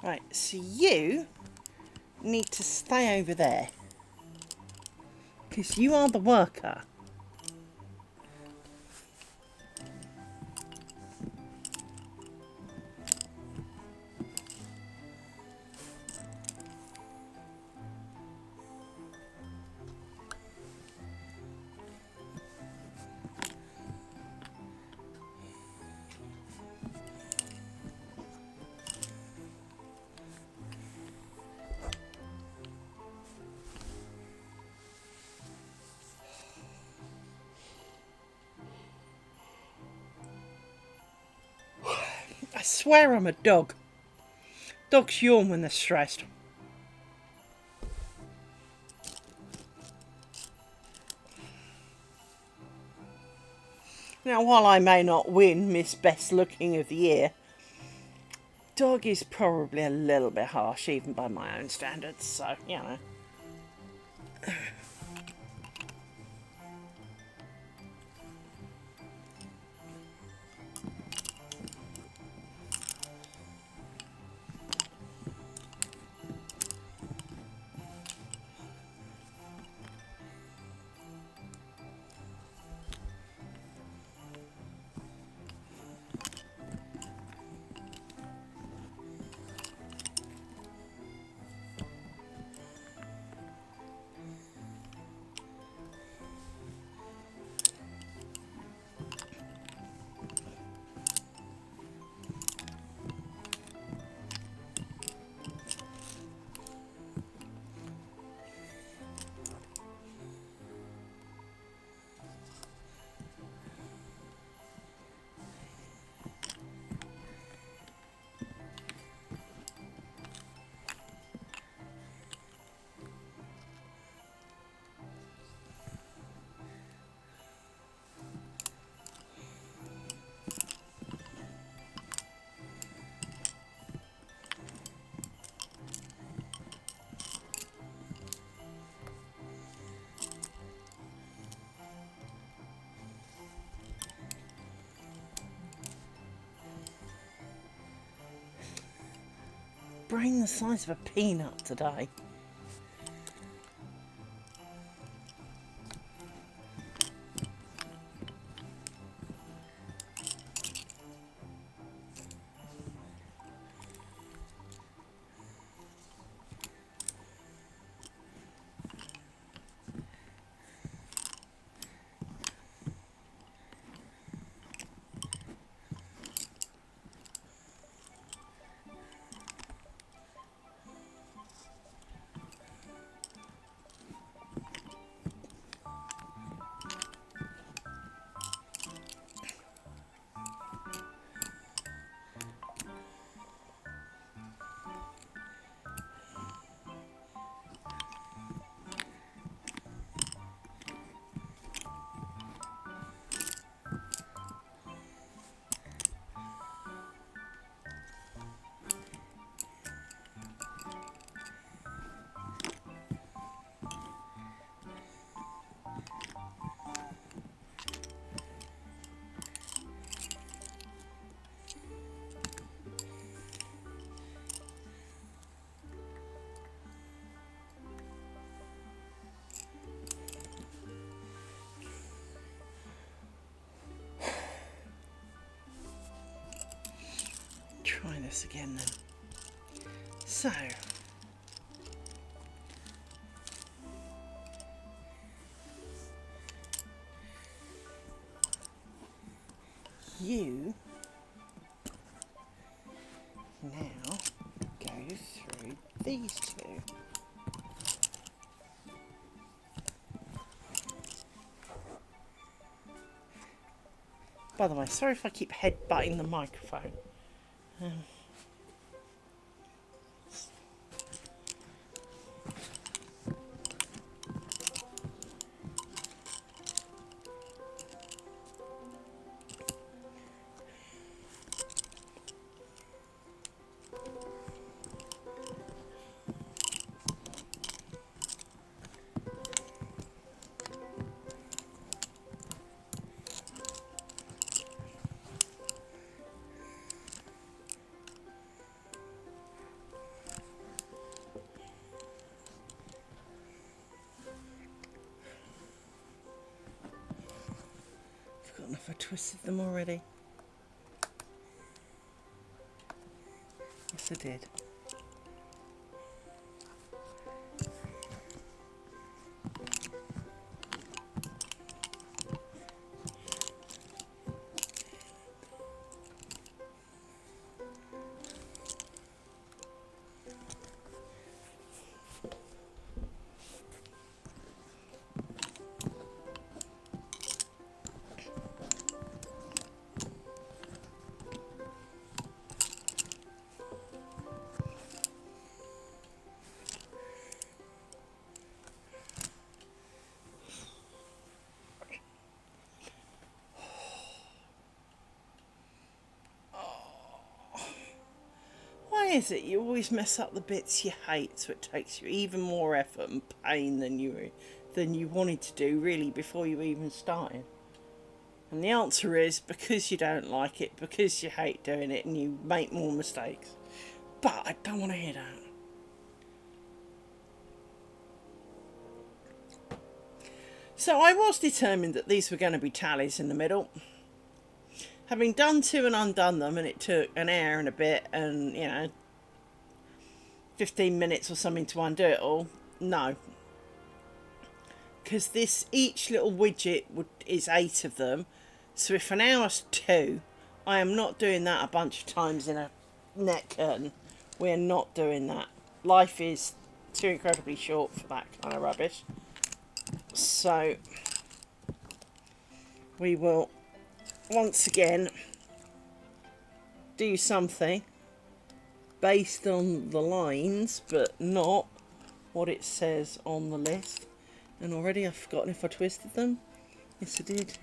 Right, so you need to stay over there, because you are the worker. I swear I'm a dog. Dogs yawn when they're stressed. Now, while I may not win Miss Best Looking of the Year, dog is probably a little bit harsh, even by my own standards, so, you know. Brain the size of a peanut today. us again then. So, you now go through these two. By the way, sorry if I keep head-butting the microphone. Forgotten if I twisted them already. Yes, I did. Why is it you always mess up the bits you hate, so it takes you even more effort and pain than you wanted to do really before you even started? And the answer is because you don't like it, because you hate doing it, and you make more mistakes. But I don't want to hear that. So I was determined that these were going to be tallies in the middle. Having done two and undone them, and it took an hour and a bit and, 15 minutes or something to undo it all, no. Because each little widget is 8 of them. So if an hour's 2, I am not doing that a bunch of times in a net curtain. We're not doing that. Life is too incredibly short for that kind of rubbish. So we will once again do something based on the lines, but not what it says on the list. And already I've forgotten if I twisted them. Yes, I did.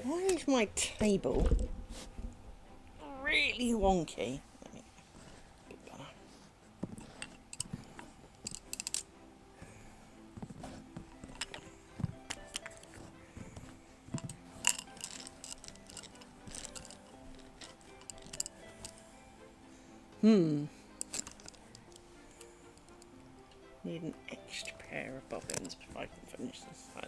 Why is my table really wonky? Need an extra pair of bobbins before I can finish this side.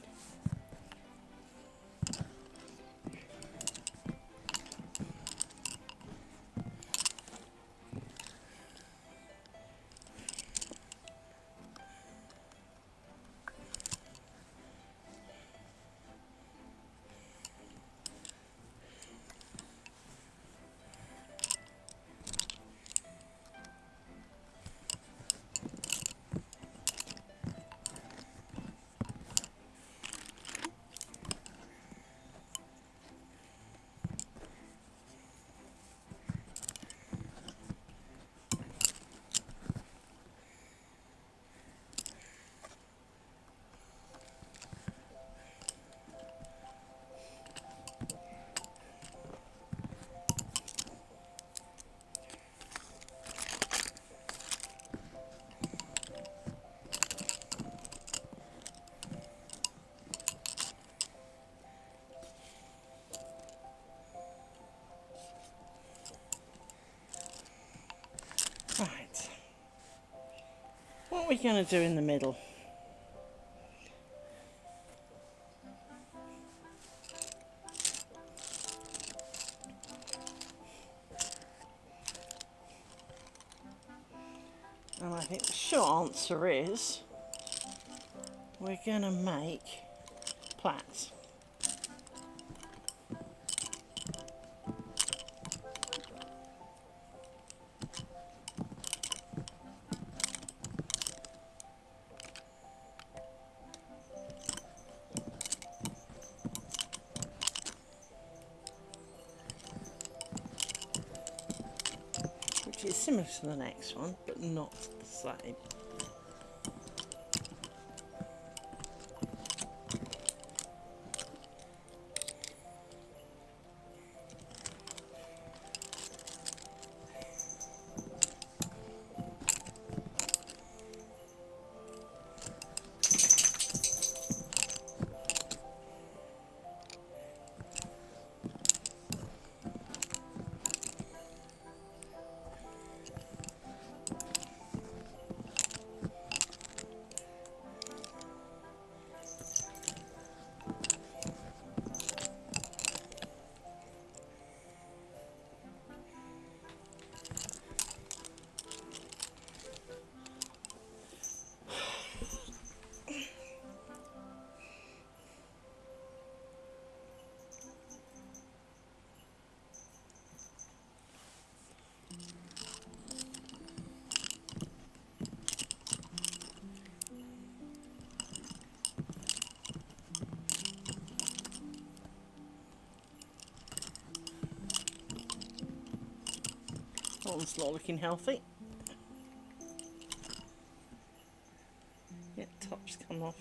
we're going to do in the middle. And I think the short answer is we're going to make plaits. Which is similar to the next one, but not the same. That one's not looking healthy. Yeah, top's come off.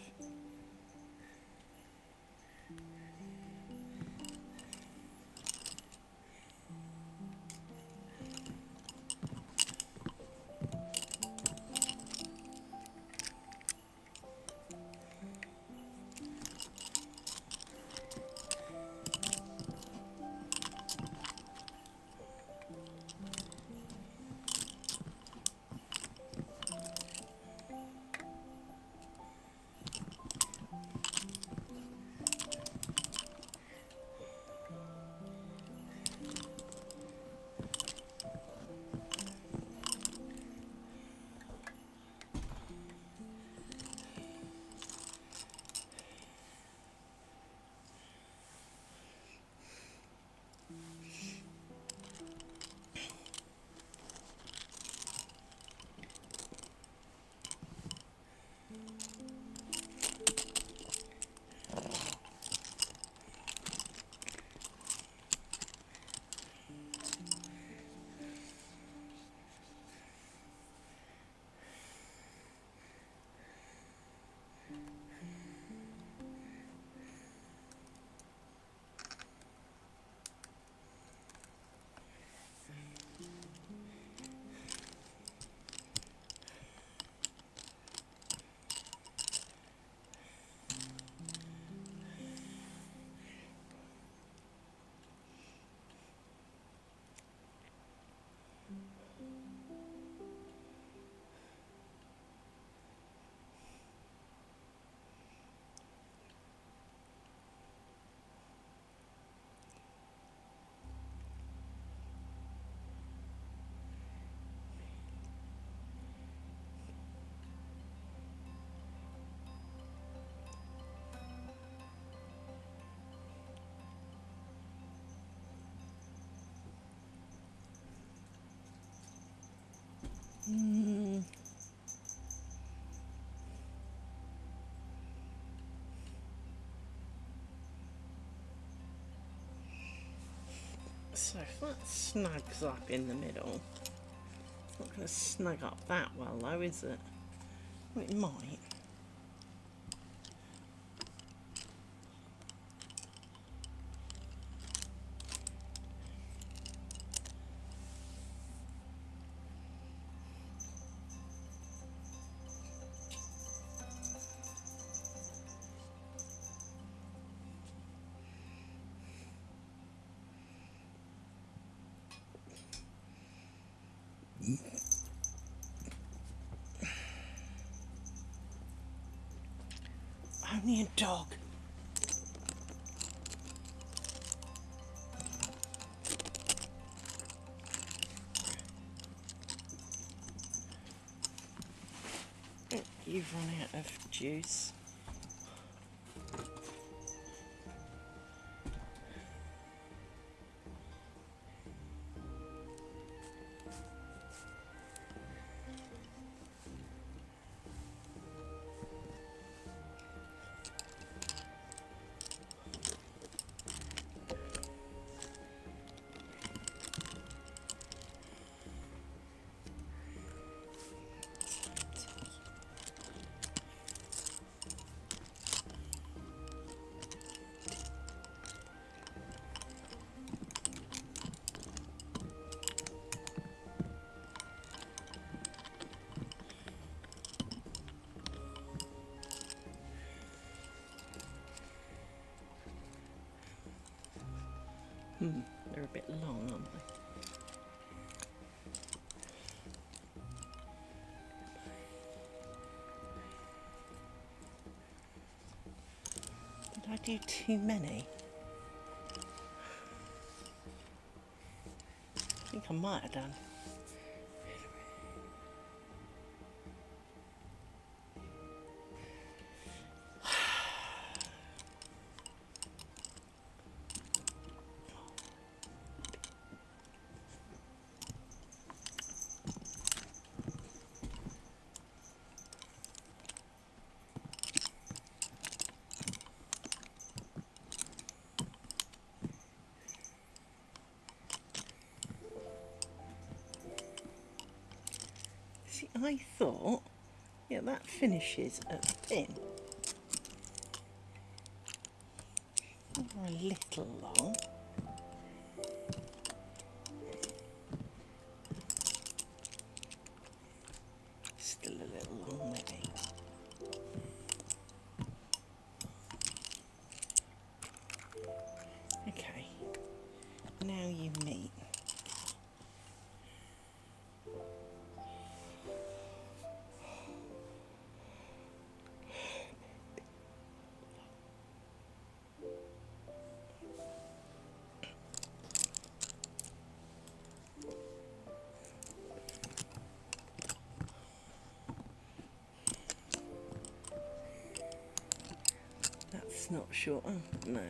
So if that snugs up in the middle, it's not going to snug up that well though, is it? Well, it might. only a dog. You've run out of juice. They're a bit long, aren't they? Did I do too many? I think I might have done. See, I thought, yeah, that finishes at the fin. Or a little long. Still a little long, maybe. Okay, now you meet. That's not short. Oh, no.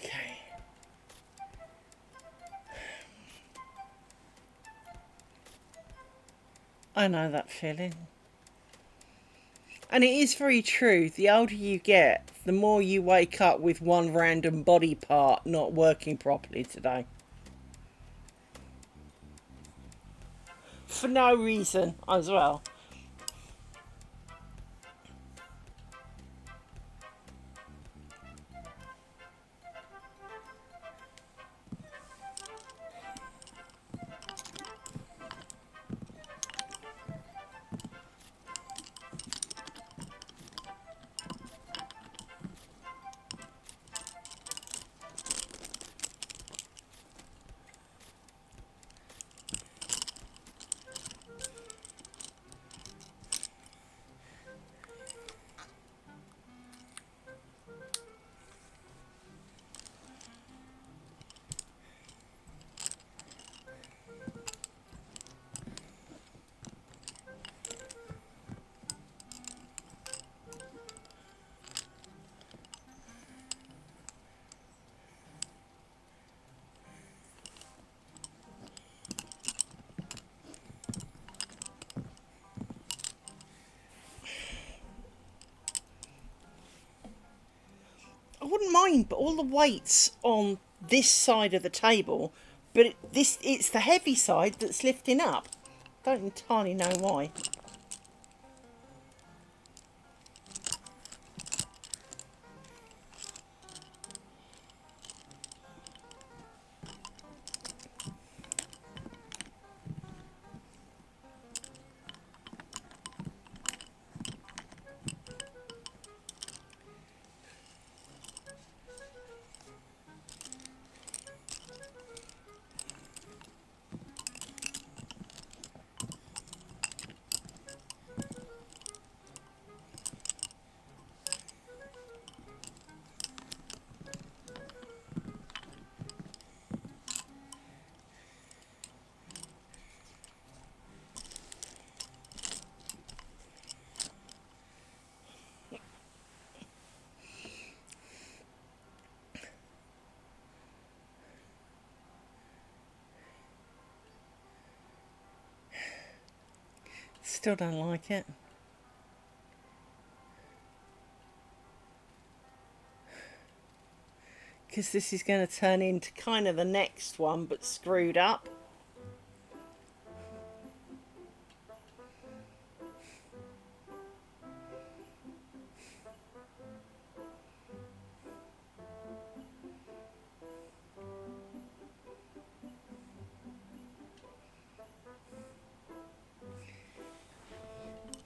Okay. I know that feeling. And it is very true. The older you get, the more you wake up with one random body part not working properly today. For no reason as well. wouldn't mind, but all the weight's on this side of the table, but it's the heavy side that's lifting up. Don't entirely know why. Still don't like it. Because this is going to turn into kind of the next one, but screwed up.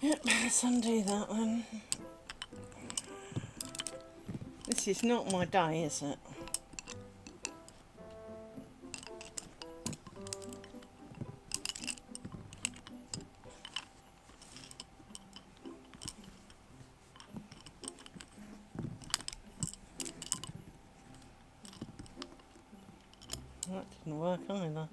Yep, let's undo that one. This is not my day, is it? That didn't work either.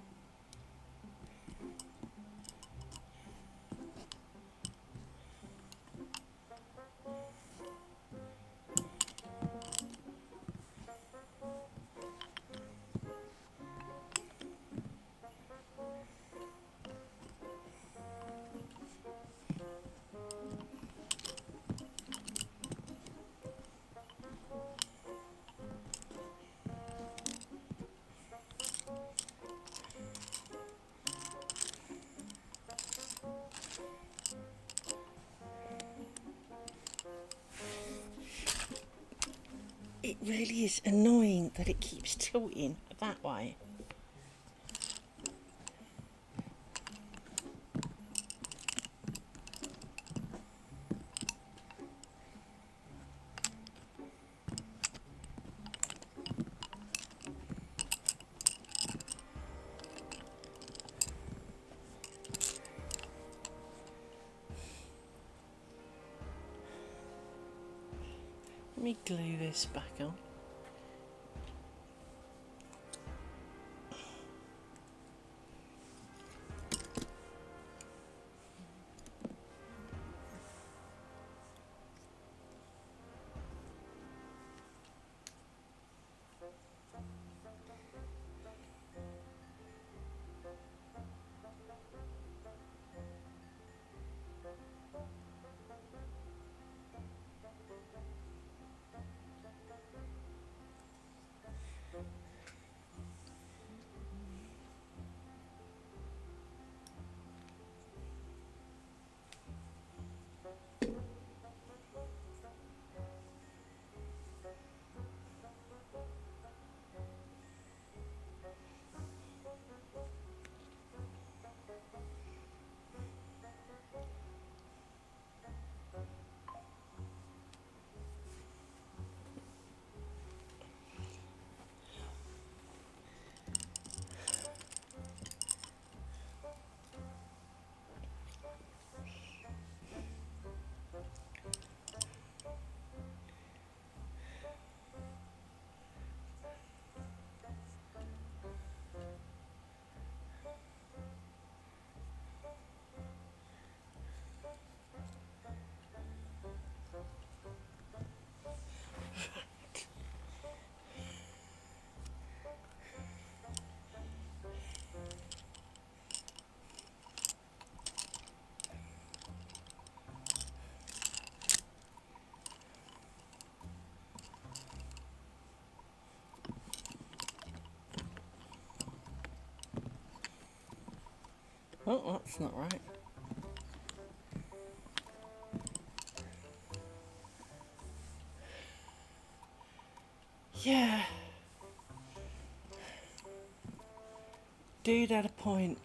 It really is annoying that it keeps tilting that way. Let me glue this back on. Oh, that's not right. Yeah. Dude had a point.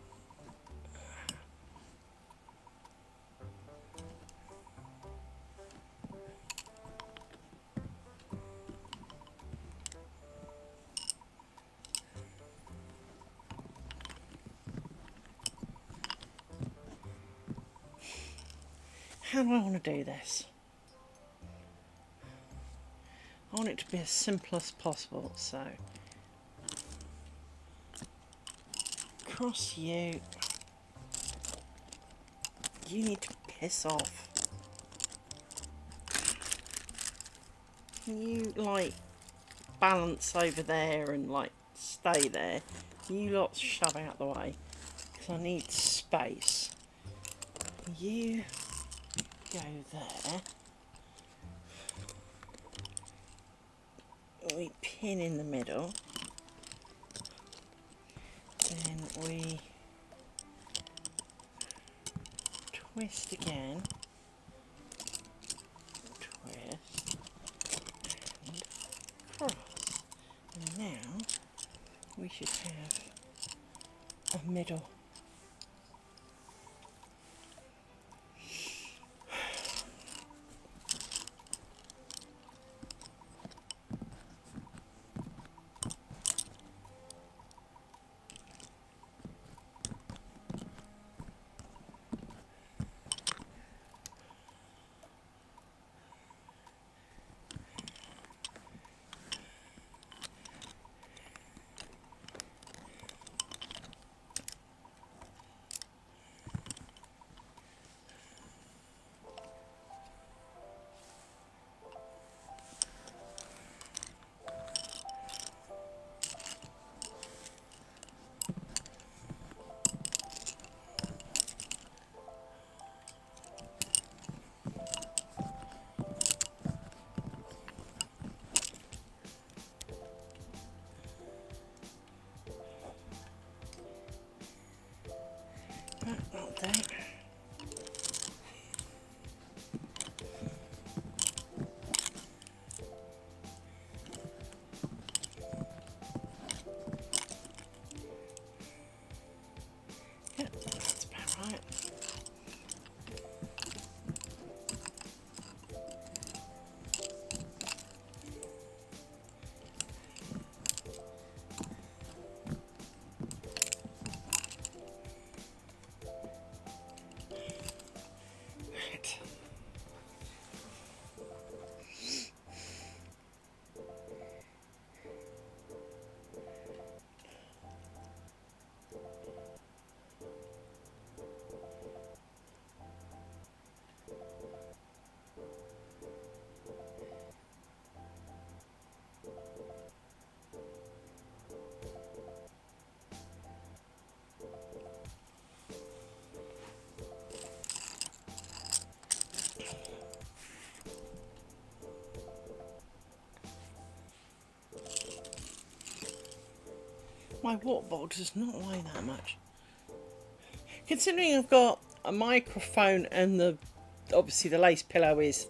How do I want to do this? I want it to be as simple as possible, so cross you. You need to piss off. Can you, like, balance over there and, like, stay there? You lot shove out the way, because I need space. You go there. We pin in the middle. Then we twist again. Twist. And cross. And now we should have a middle. Not that. Yep, that's about right. Right. My water bottle does not weigh that much. Considering I've got a microphone and obviously the lace pillow is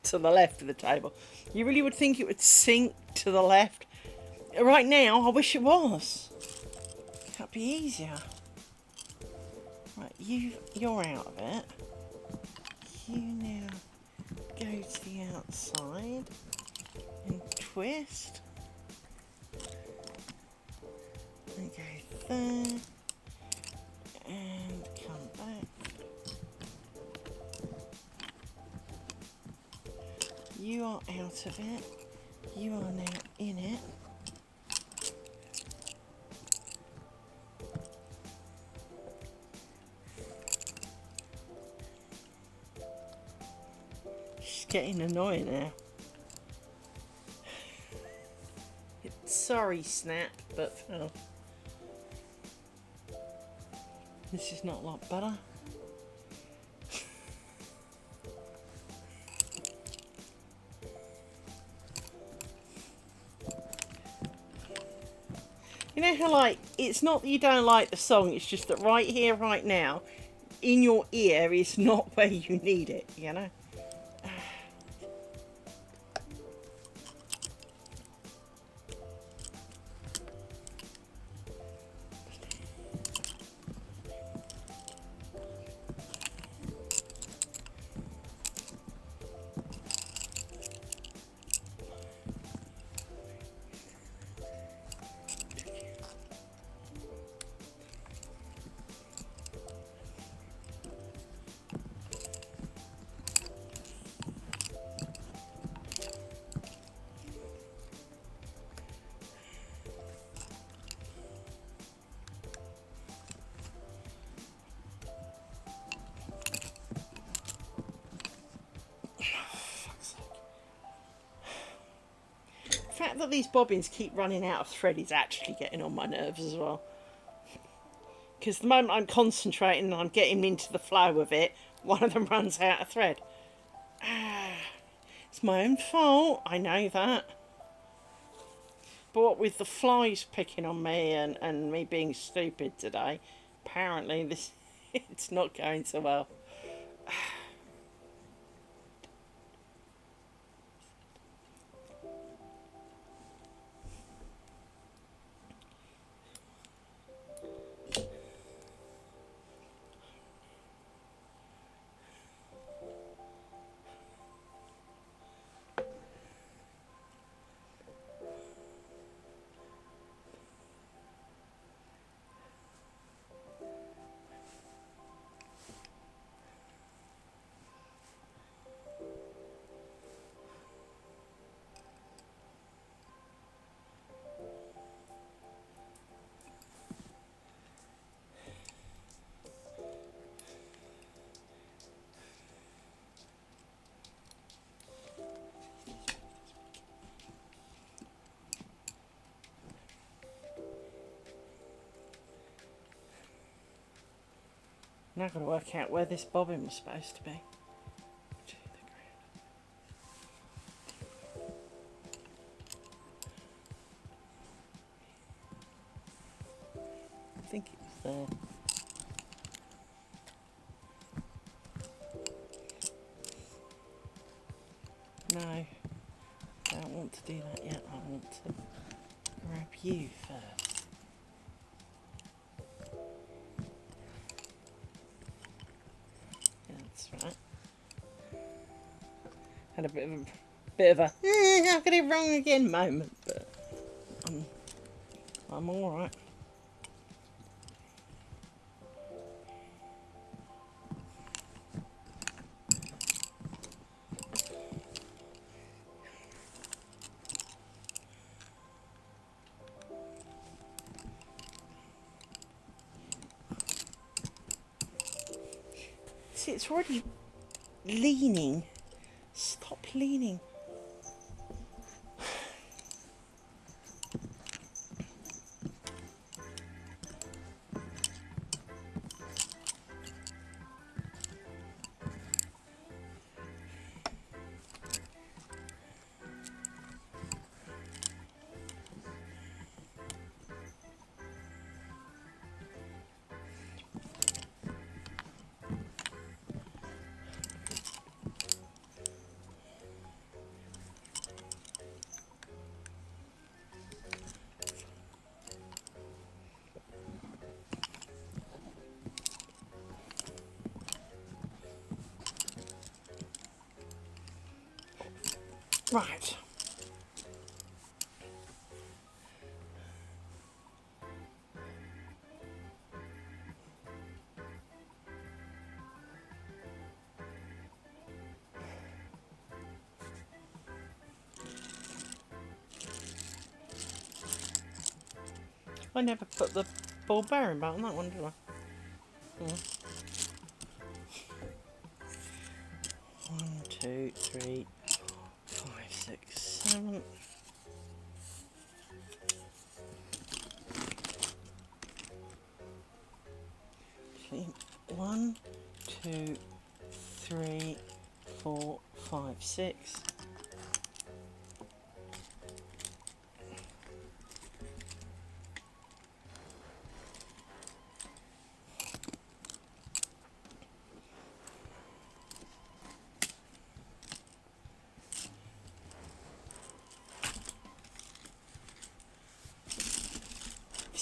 to the left of the table, you really would think it would sink to the left. Right now, I wish it was. That'd be easier. Right, you're out of it. You now go to the outside and twist. And go there. And come back. You are out of it. You are now in it. She's getting annoying now. Sorry, Snap, but oh, this is not a lot better. You know how, like, it's not that you don't like the song, it's just that right here, right now, in your ear is not where you need it, you know? The fact that these bobbins keep running out of thread is actually getting on my nerves as well. Because the moment I'm concentrating and I'm getting into the flow of it, one of them runs out of thread. It's my own fault, I know that. But what with the flies picking on me and me being stupid today, apparently this it's not going so well. Now I've got to work out where this bobbin was supposed to be. I think it was there. No, I don't want to do that yet. I want to grab you first. Yeah, that's right. Had a bit of a I got it wrong again moment, but I'm all right. See, it's already leaning. Stop leaning. Right. I never put the ball bearing back on that one, did I? Yeah. 1, 2, 3, 5, 6, 7. Actually, 1, 2, 3, 4, 5, 6.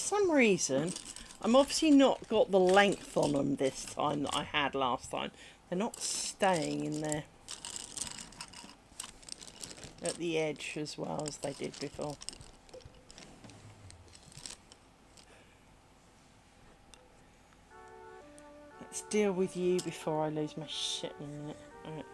some reason, I'm obviously not got the length on them this time that I had last time. They're not staying in there at the edge as well as they did before. Let's deal with you before I lose my shit in a minute. Alright.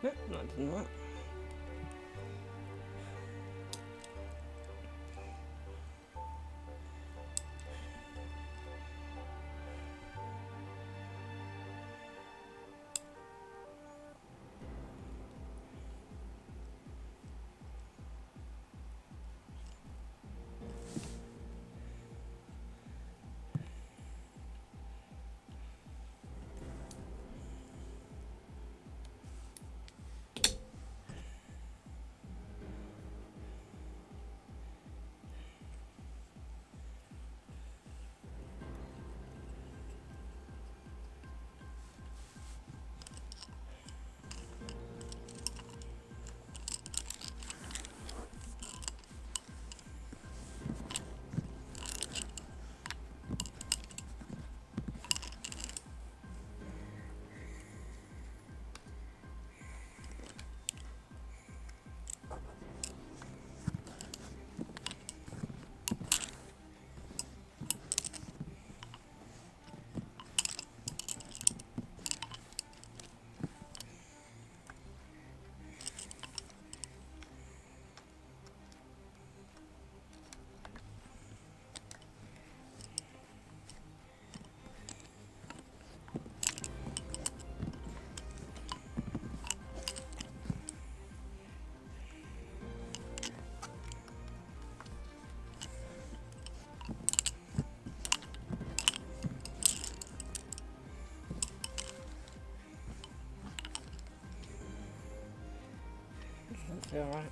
Nope, that didn't work. Doesn't feel right.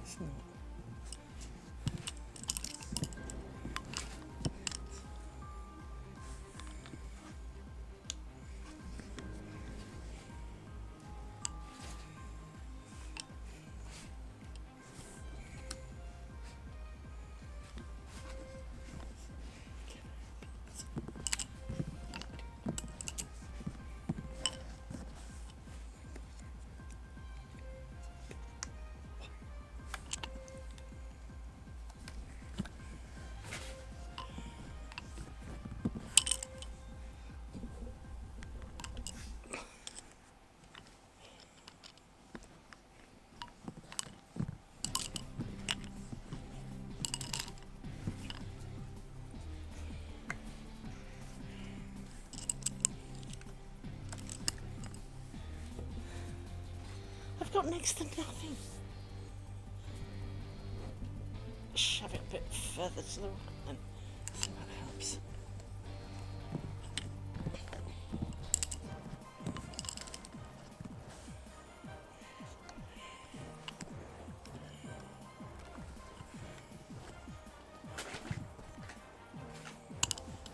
It's not. I've got next to nothing. Shove it a bit further to the right then. So that helps.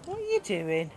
What are you doing?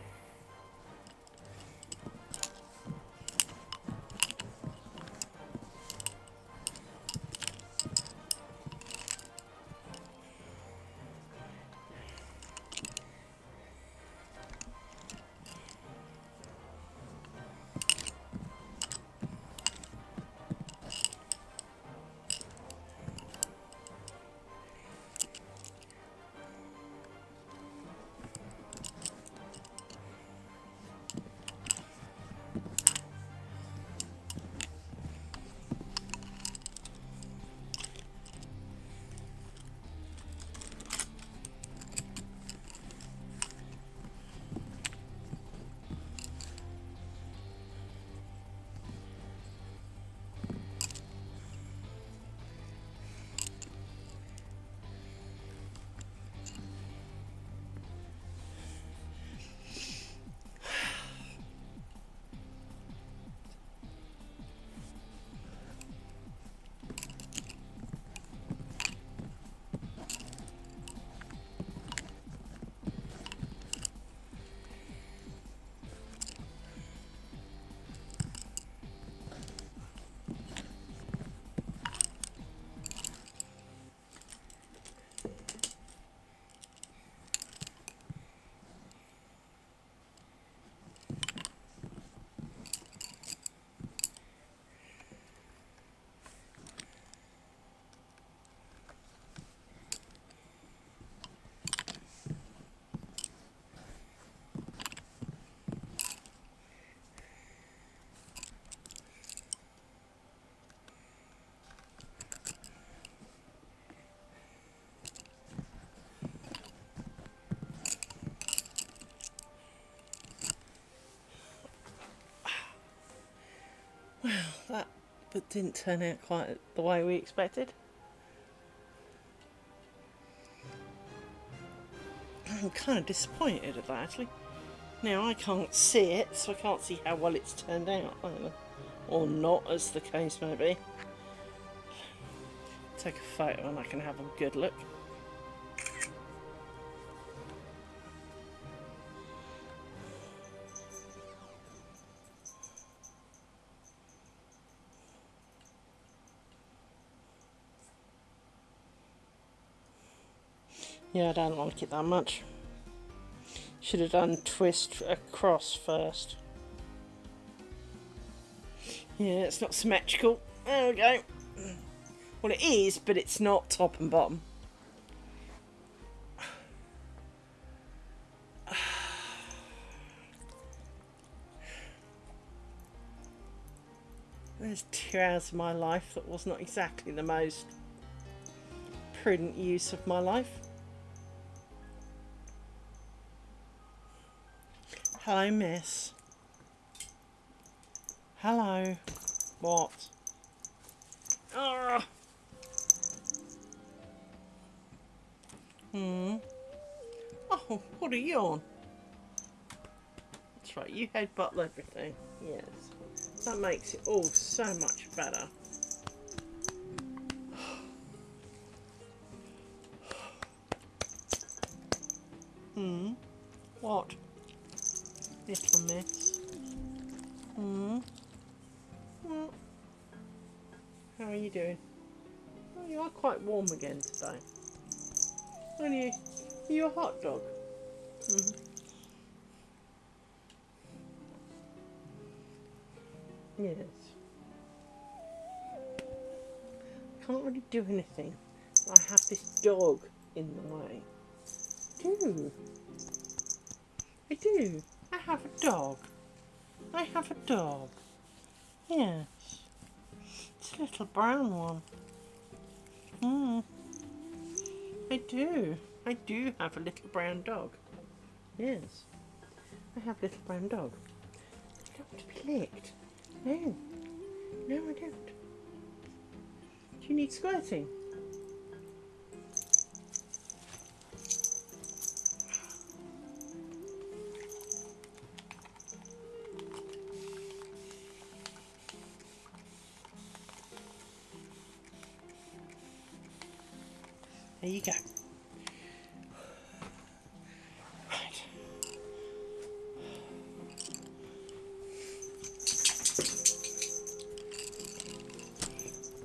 but didn't turn out quite the way we expected. I'm kind of disappointed at that, actually. Now, I can't see it, so I can't see how well it's turned out, either. Or not, as the case may be. Take a photo and I can have a good look. Yeah, I don't like it that much. Should have done twist across first. Yeah, it's not symmetrical. There we go. Well, it is, but it's not top and bottom. There's 2 hours of my life that was not exactly the most prudent use of my life. Hello, miss. Hello. What? Oh, what are you on? That's right, you headbutt everything. Yes. That makes it all so much better. What? Little miss. Well, how are you doing? Oh, you are quite warm again today. Aren't you? Are you a hot dog? Yes. Can't really do anything. I have this dog in the way. I do. I have a dog. I have a dog. Yes. It's a little brown one. I do. I do have a little brown dog. Yes. I have a little brown dog. I don't want to be licked. No. No, I don't. Do you need squirting? There you go. Right.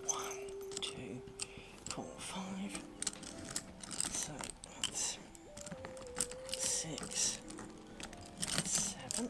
One, two, four, five. So that's 6, 7.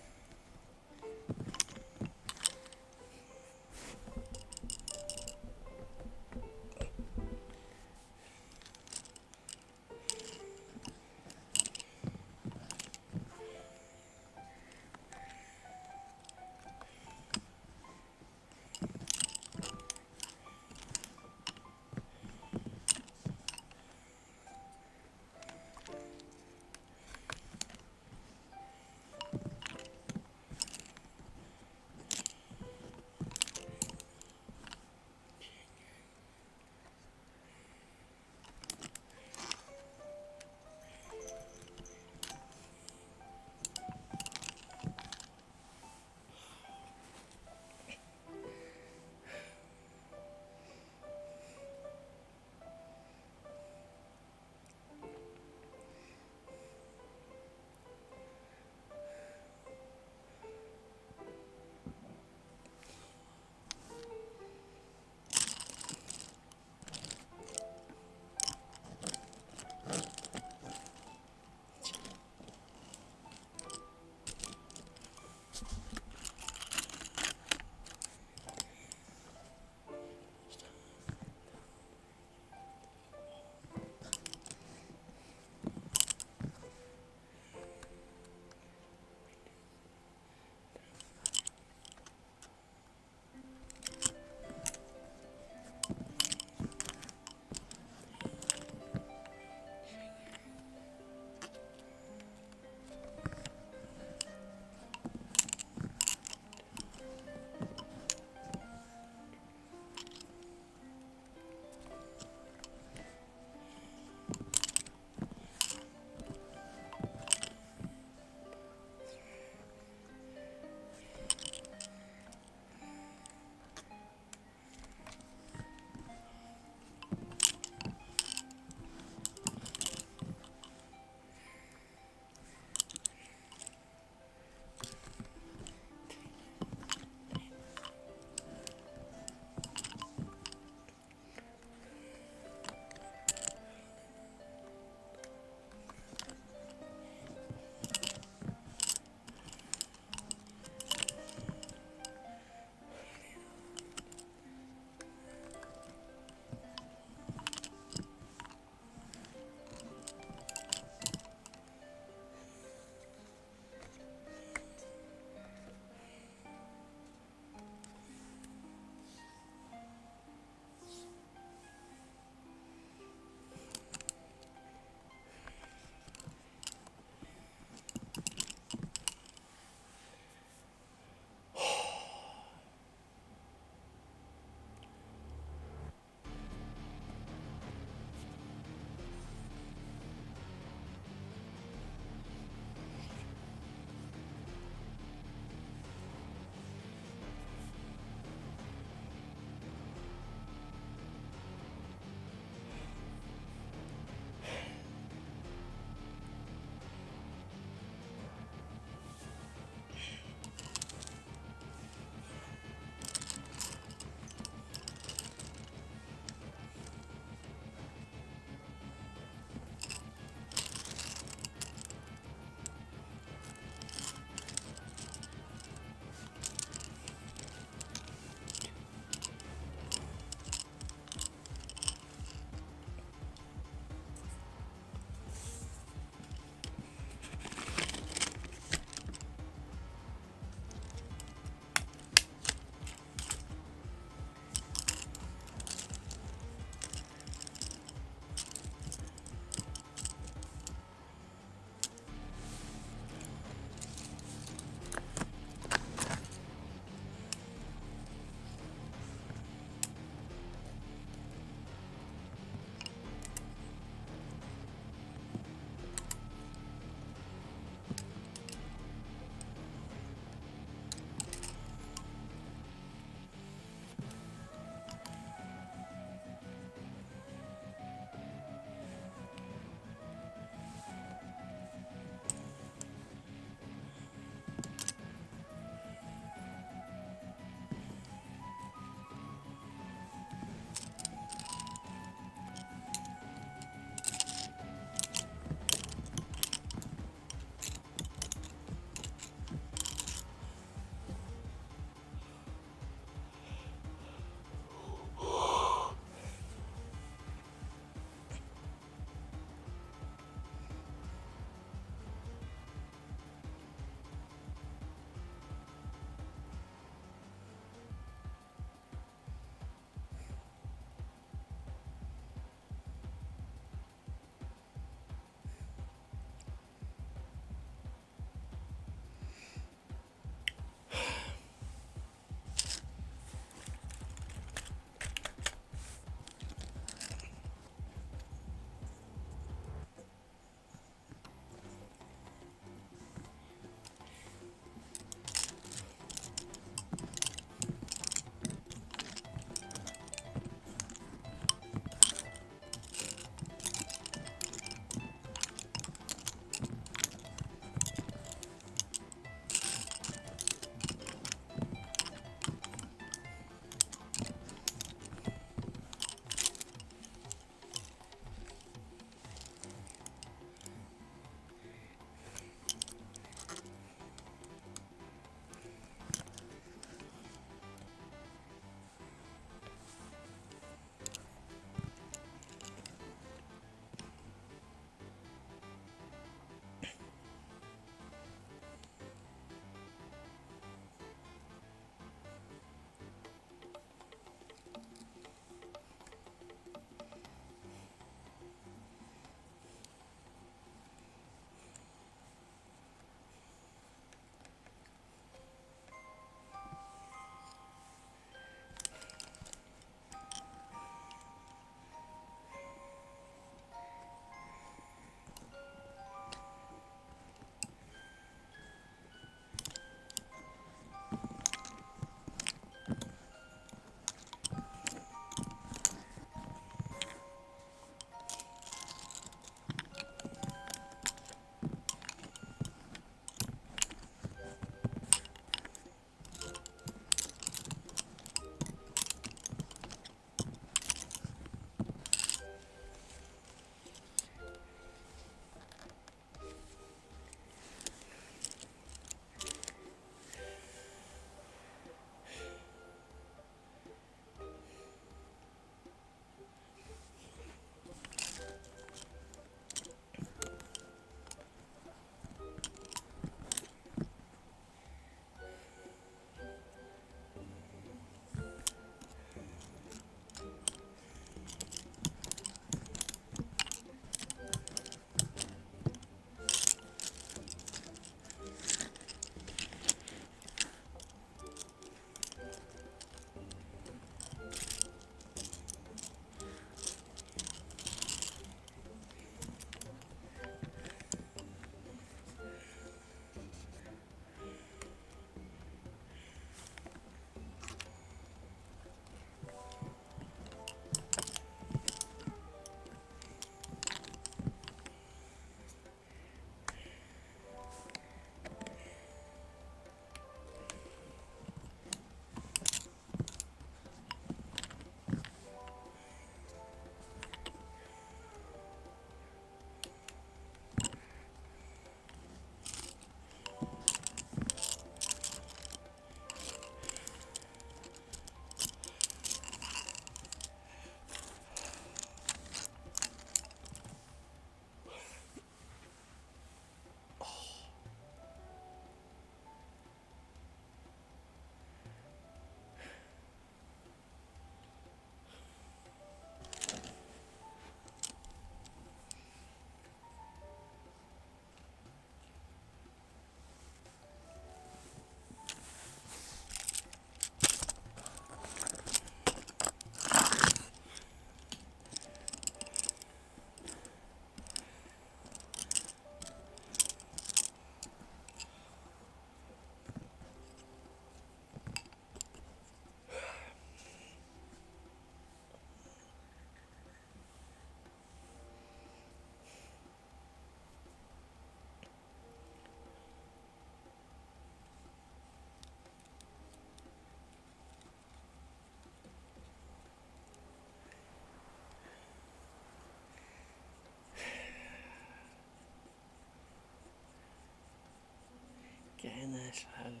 in there slowly.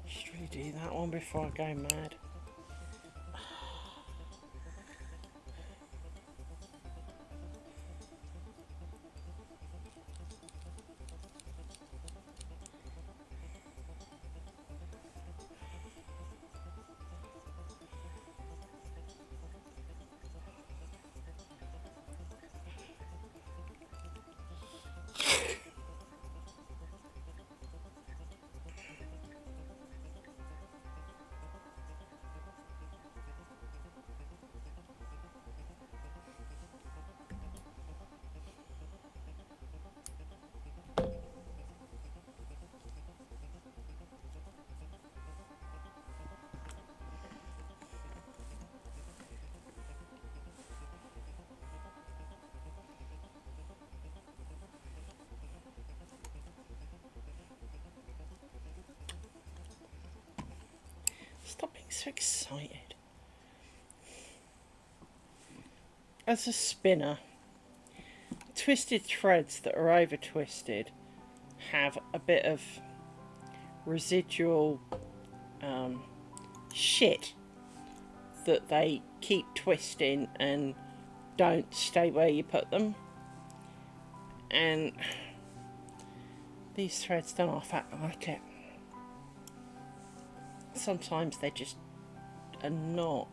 Should really do that one before I go mad. Stop being so excited. As a spinner, twisted threads that are over twisted have a bit of residual shit that they keep twisting and don't stay where you put them. And these threads don't half act like it. Sometimes they just are not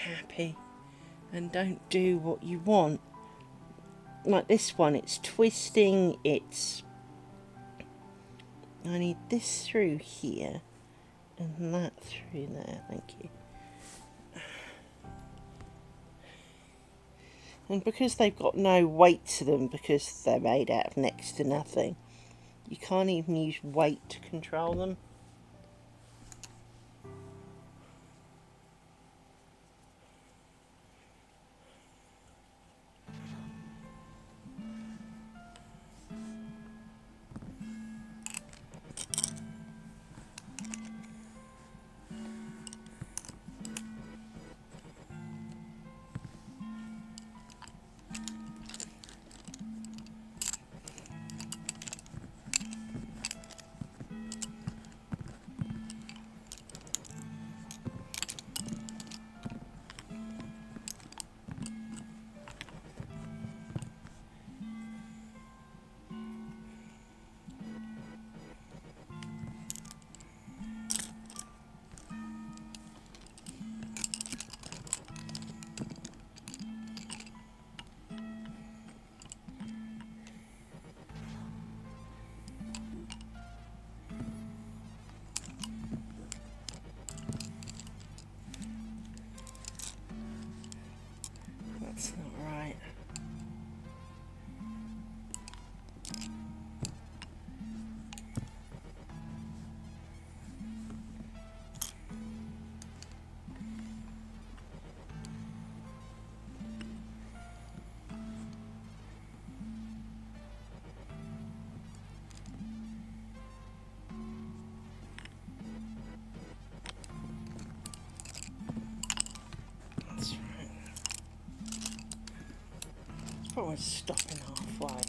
happy and don't do what you want. Like this one, it's twisting, I need this through here and that through there, thank you. And because they've got no weight to them, because they're made out of next to nothing, you can't even use weight to control them. That's not right. That's right. It's probably stopping halfway.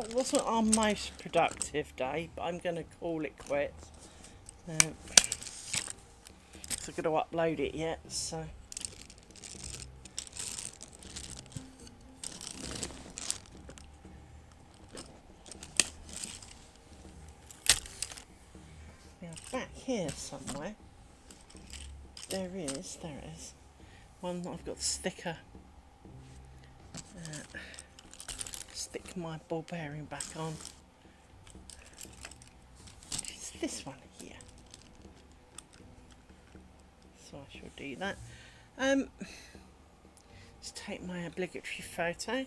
It wasn't our most productive day, but I'm going to call it quits. I'm going to upload it yet, so. Now back here somewhere, there it is, one that I've got the sticker. Stick my ball bearing back on. It's this one here. So I shall do that. Let's take my obligatory photo.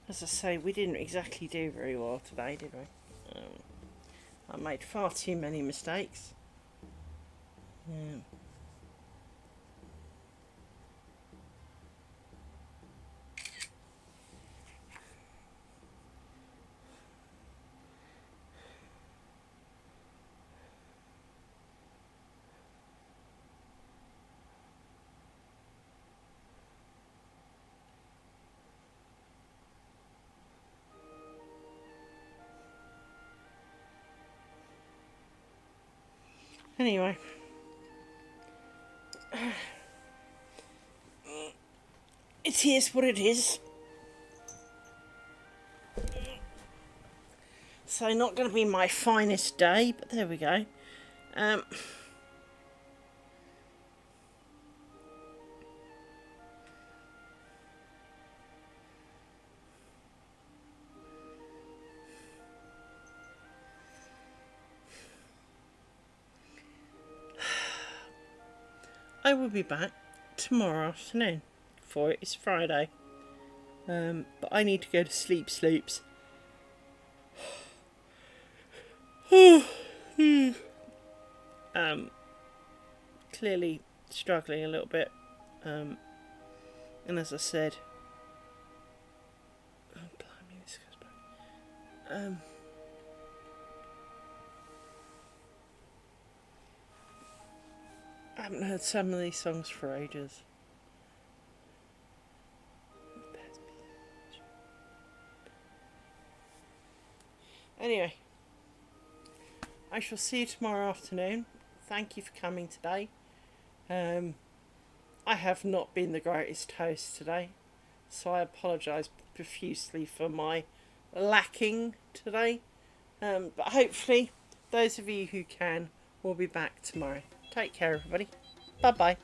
As I say, we didn't exactly do very well today, did we? I made far too many mistakes. Anyway, it is what it is. So not going to be my finest day, but there we go. I will be back tomorrow afternoon, for it is Friday. But I need to go to sleeps. Clearly struggling a little bit. And as I said, blimey, this goes back. I haven't heard some of these songs for ages. Anyway, I shall see you tomorrow afternoon. Thank you for coming today. I have not been the greatest host today, so I apologise profusely for my lacking today. But hopefully, those of you who can will be back tomorrow. Take care, everybody. Bye-bye.